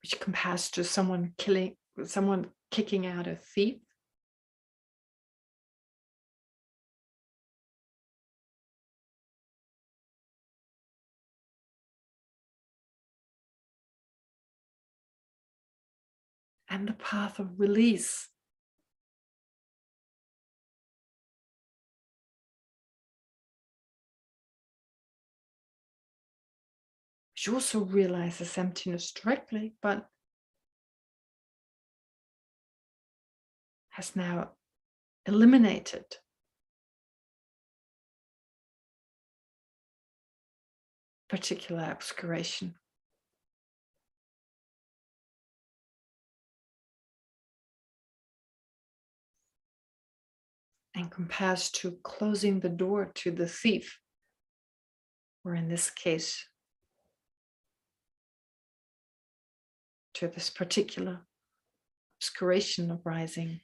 which compares to someone kicking out a thief. And the path of release, which also realizes emptiness directly, but has now eliminated particular obscuration. And compares to closing the door to the thief, or in this case, to this particular obscuration arising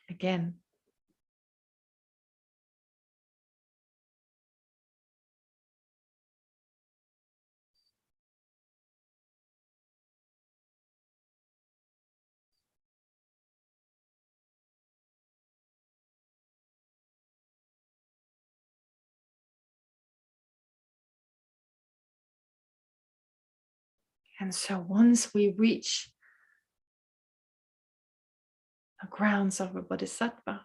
again. And so once we reach the grounds of a bodhisattva,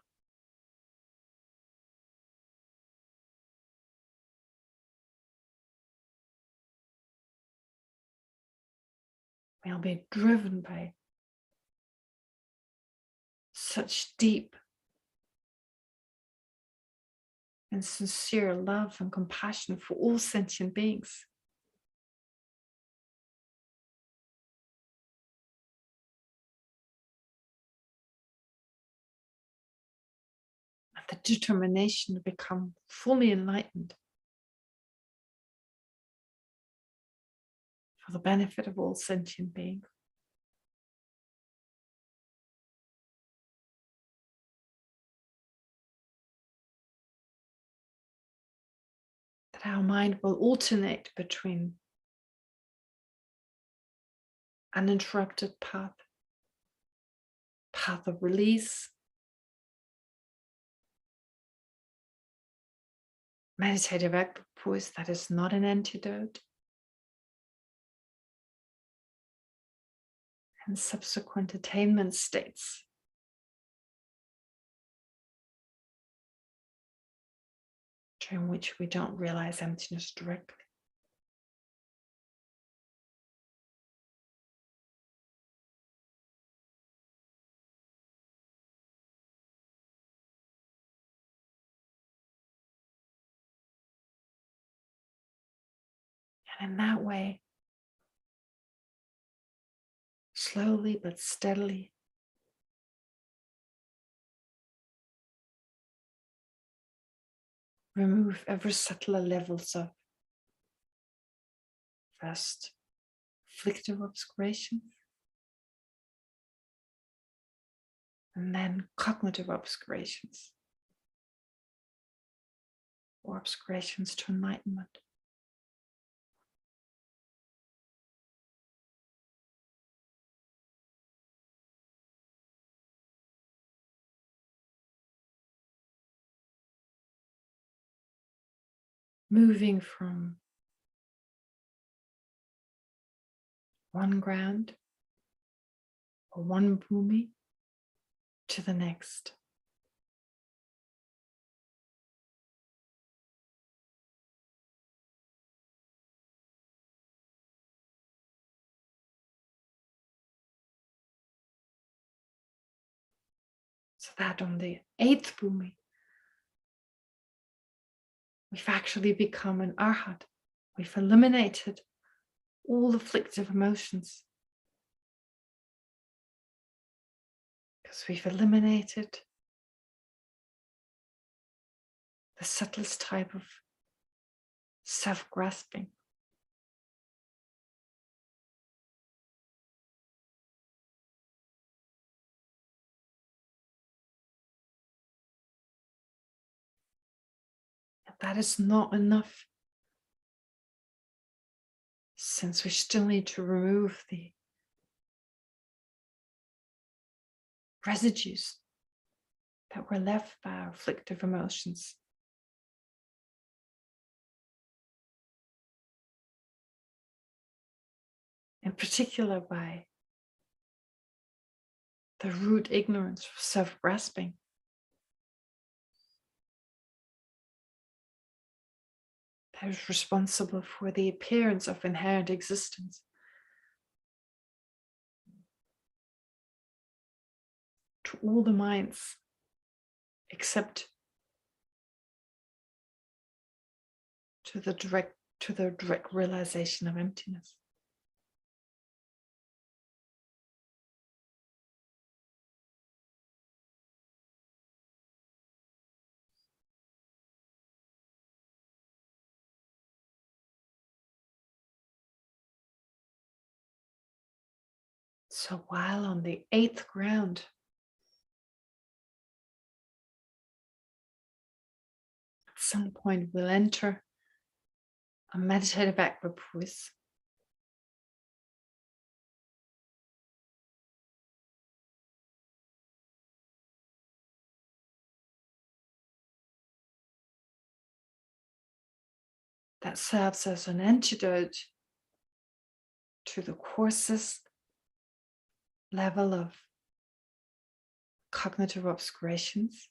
we'll be driven by such deep and sincere love and compassion for all sentient beings. And the determination to become fully enlightened for the benefit of all sentient beings. That our mind will alternate between uninterrupted path of release, meditative equipoise that is not an antidote, and subsequent attainment states during which we don't realize emptiness directly. And in that way, slowly but steadily, remove ever subtler levels of first afflictive obscuration, and then cognitive obscurations, or obscurations to enlightenment. Moving from one ground or one bhumi to the next. So that on the 8th bhumi, we've actually become an arhat. We've eliminated all afflictive emotions, because we've eliminated the subtlest type of self-grasping. But that is not enough, since we still need to remove the residues that were left by our afflictive emotions. In particular, by the root ignorance of self-grasping. That is responsible for the appearance of inherent existence. To all the minds, except to the direct realization of emptiness. So while on the 8th ground, at some point we'll enter a meditative equipoise. That serves as an antidote to the coarsest level of cognitive obscurations.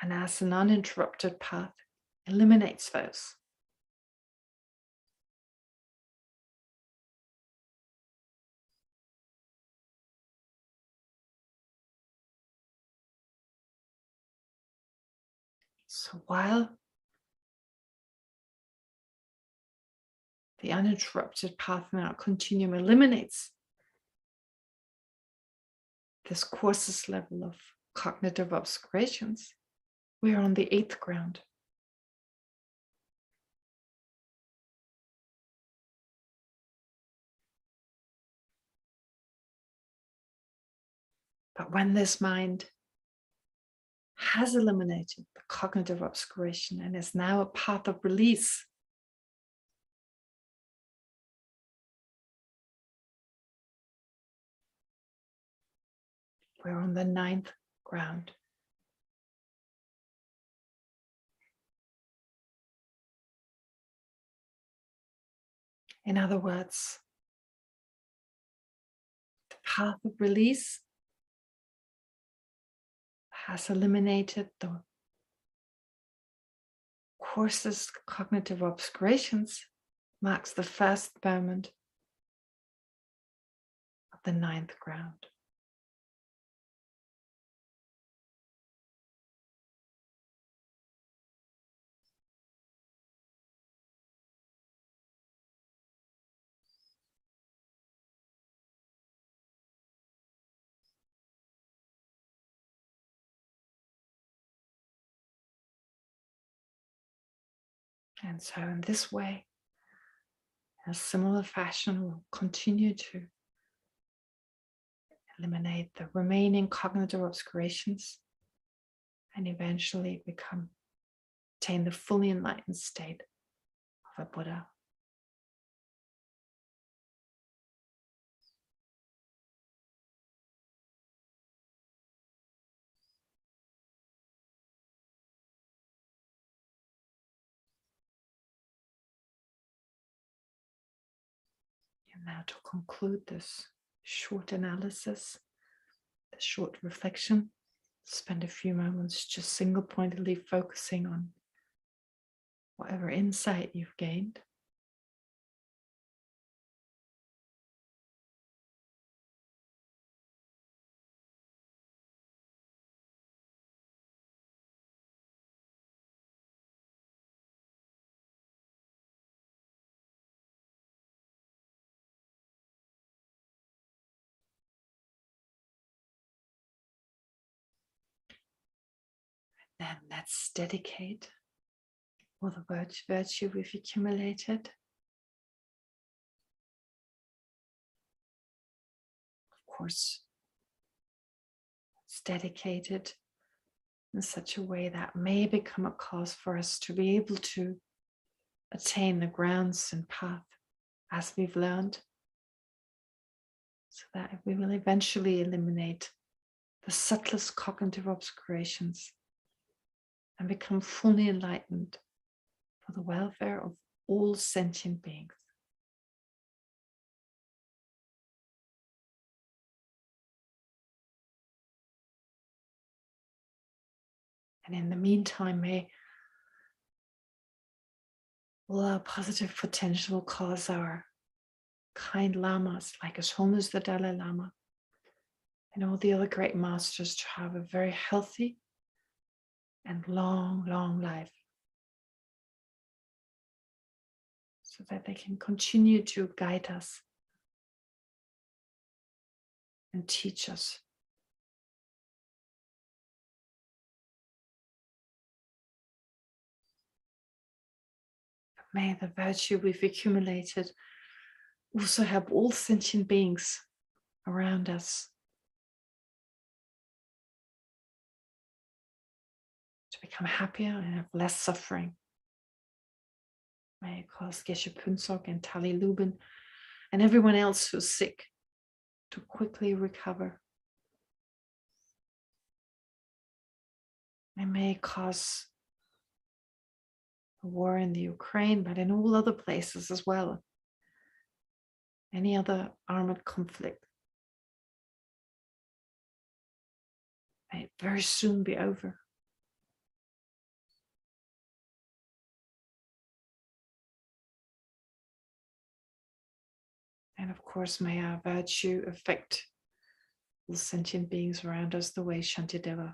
And as an uninterrupted path eliminates those. So while the uninterrupted path in our continuum eliminates this coarsest level of cognitive obscurations, we are on the 8th ground. But when this mind has eliminated the cognitive obscuration and is now a path of release, we're on the 9th ground. In other words, the path of release has eliminated the coarsest cognitive obscurations, marks the first moment of the 9th ground. And so in this way, in a similar fashion, we'll continue to eliminate the remaining cognitive obscurations and eventually attain the fully enlightened state of a Buddha. And now to conclude this short analysis, this short reflection, spend a few moments just single-pointedly focusing on whatever insight you've gained. Then let's dedicate all the virtue we've accumulated. Of course, it's dedicated in such a way that may become a cause for us to be able to attain the grounds and path as we've learned, so that we will eventually eliminate the subtlest cognitive obscurations and become fully enlightened for the welfare of all sentient beings. And in the meantime, may all our positive potential cause our kind lamas, like His Holiness the Dalai Lama, and all the other great masters, to have a very healthy and long, long life, so that they can continue to guide us and teach us. May the virtue we've accumulated also help all sentient beings around us to become happier and have less suffering. May it cause Geshe Punsok and Tali Lubin and everyone else who's sick to quickly recover. And may it cause a war in the Ukraine, but in all other places as well. Any other armored conflict. May it very soon be over. And of course, may our virtue affect all sentient beings around us the way Shantideva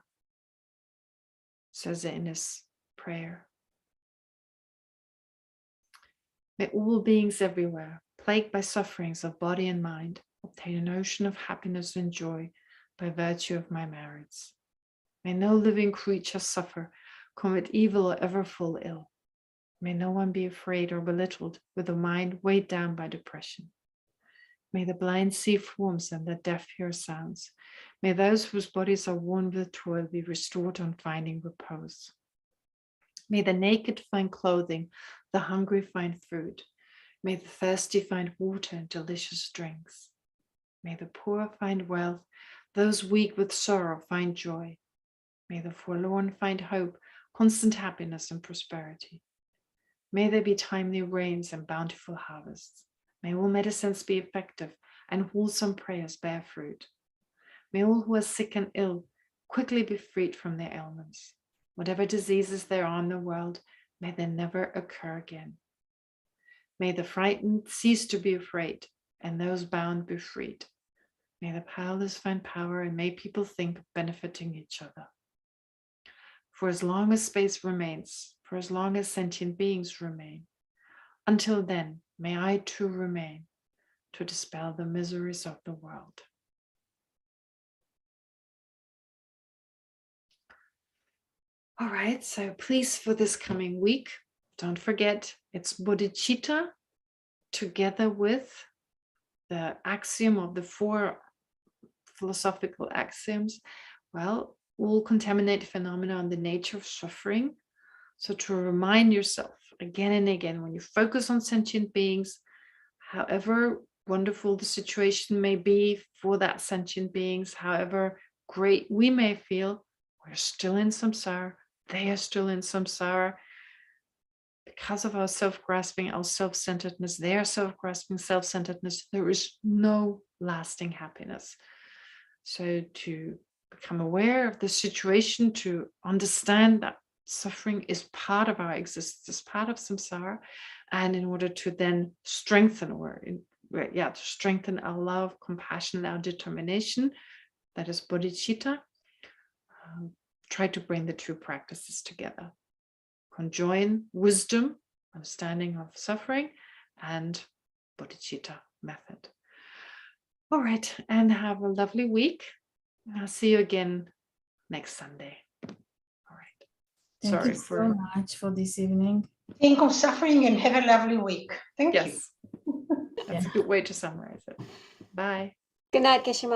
says it in his prayer. May all beings everywhere, plagued by sufferings of body and mind, obtain an ocean of happiness and joy by virtue of my merits. May no living creature suffer, commit evil, or ever fall ill. May no one be afraid or belittled with a mind weighed down by depression. May the blind see forms and the deaf hear sounds. May those whose bodies are worn with toil be restored on finding repose. May the naked find clothing, the hungry find food. May the thirsty find water and delicious drinks. May the poor find wealth, those weak with sorrow find joy. May the forlorn find hope, constant happiness and prosperity. May there be timely rains and bountiful harvests. May all medicines be effective and wholesome prayers bear fruit. May all who are sick and ill quickly be freed from their ailments. Whatever diseases there are in the world, may they never occur again. May the frightened cease to be afraid, and those bound be freed. May the powerless find power, and may people think of benefiting each other. For as long as space remains, for as long as sentient beings remain, until then, may I too remain to dispel the miseries of the world. All right, so please, for this coming week, don't forget it's bodhicitta together with the axiom of the 4 philosophical axioms. Well, all contaminated phenomena on the nature of suffering. So to remind yourself again and again, when you focus on sentient beings, however wonderful the situation may be for that sentient beings, however great we may feel, we're still in samsara. They are still in samsara. Because of our self-grasping, our self-centeredness, their self-grasping, self-centeredness, there is no lasting happiness. So to become aware of the situation, to understand that suffering is part of our existence, is part of samsara, and in order to then strengthen to strengthen our love, compassion, our determination, that is bodhicitta, try to bring the 2 practices together. Conjoin wisdom, understanding of suffering, and bodhicitta method. All right, and have a lovely week. I'll see you again next Sunday. All right. Thank you so much for this evening. Think of suffering and have a lovely week. Thank you. Yes. That's a good way to summarize it. Bye. Good night, Geshe.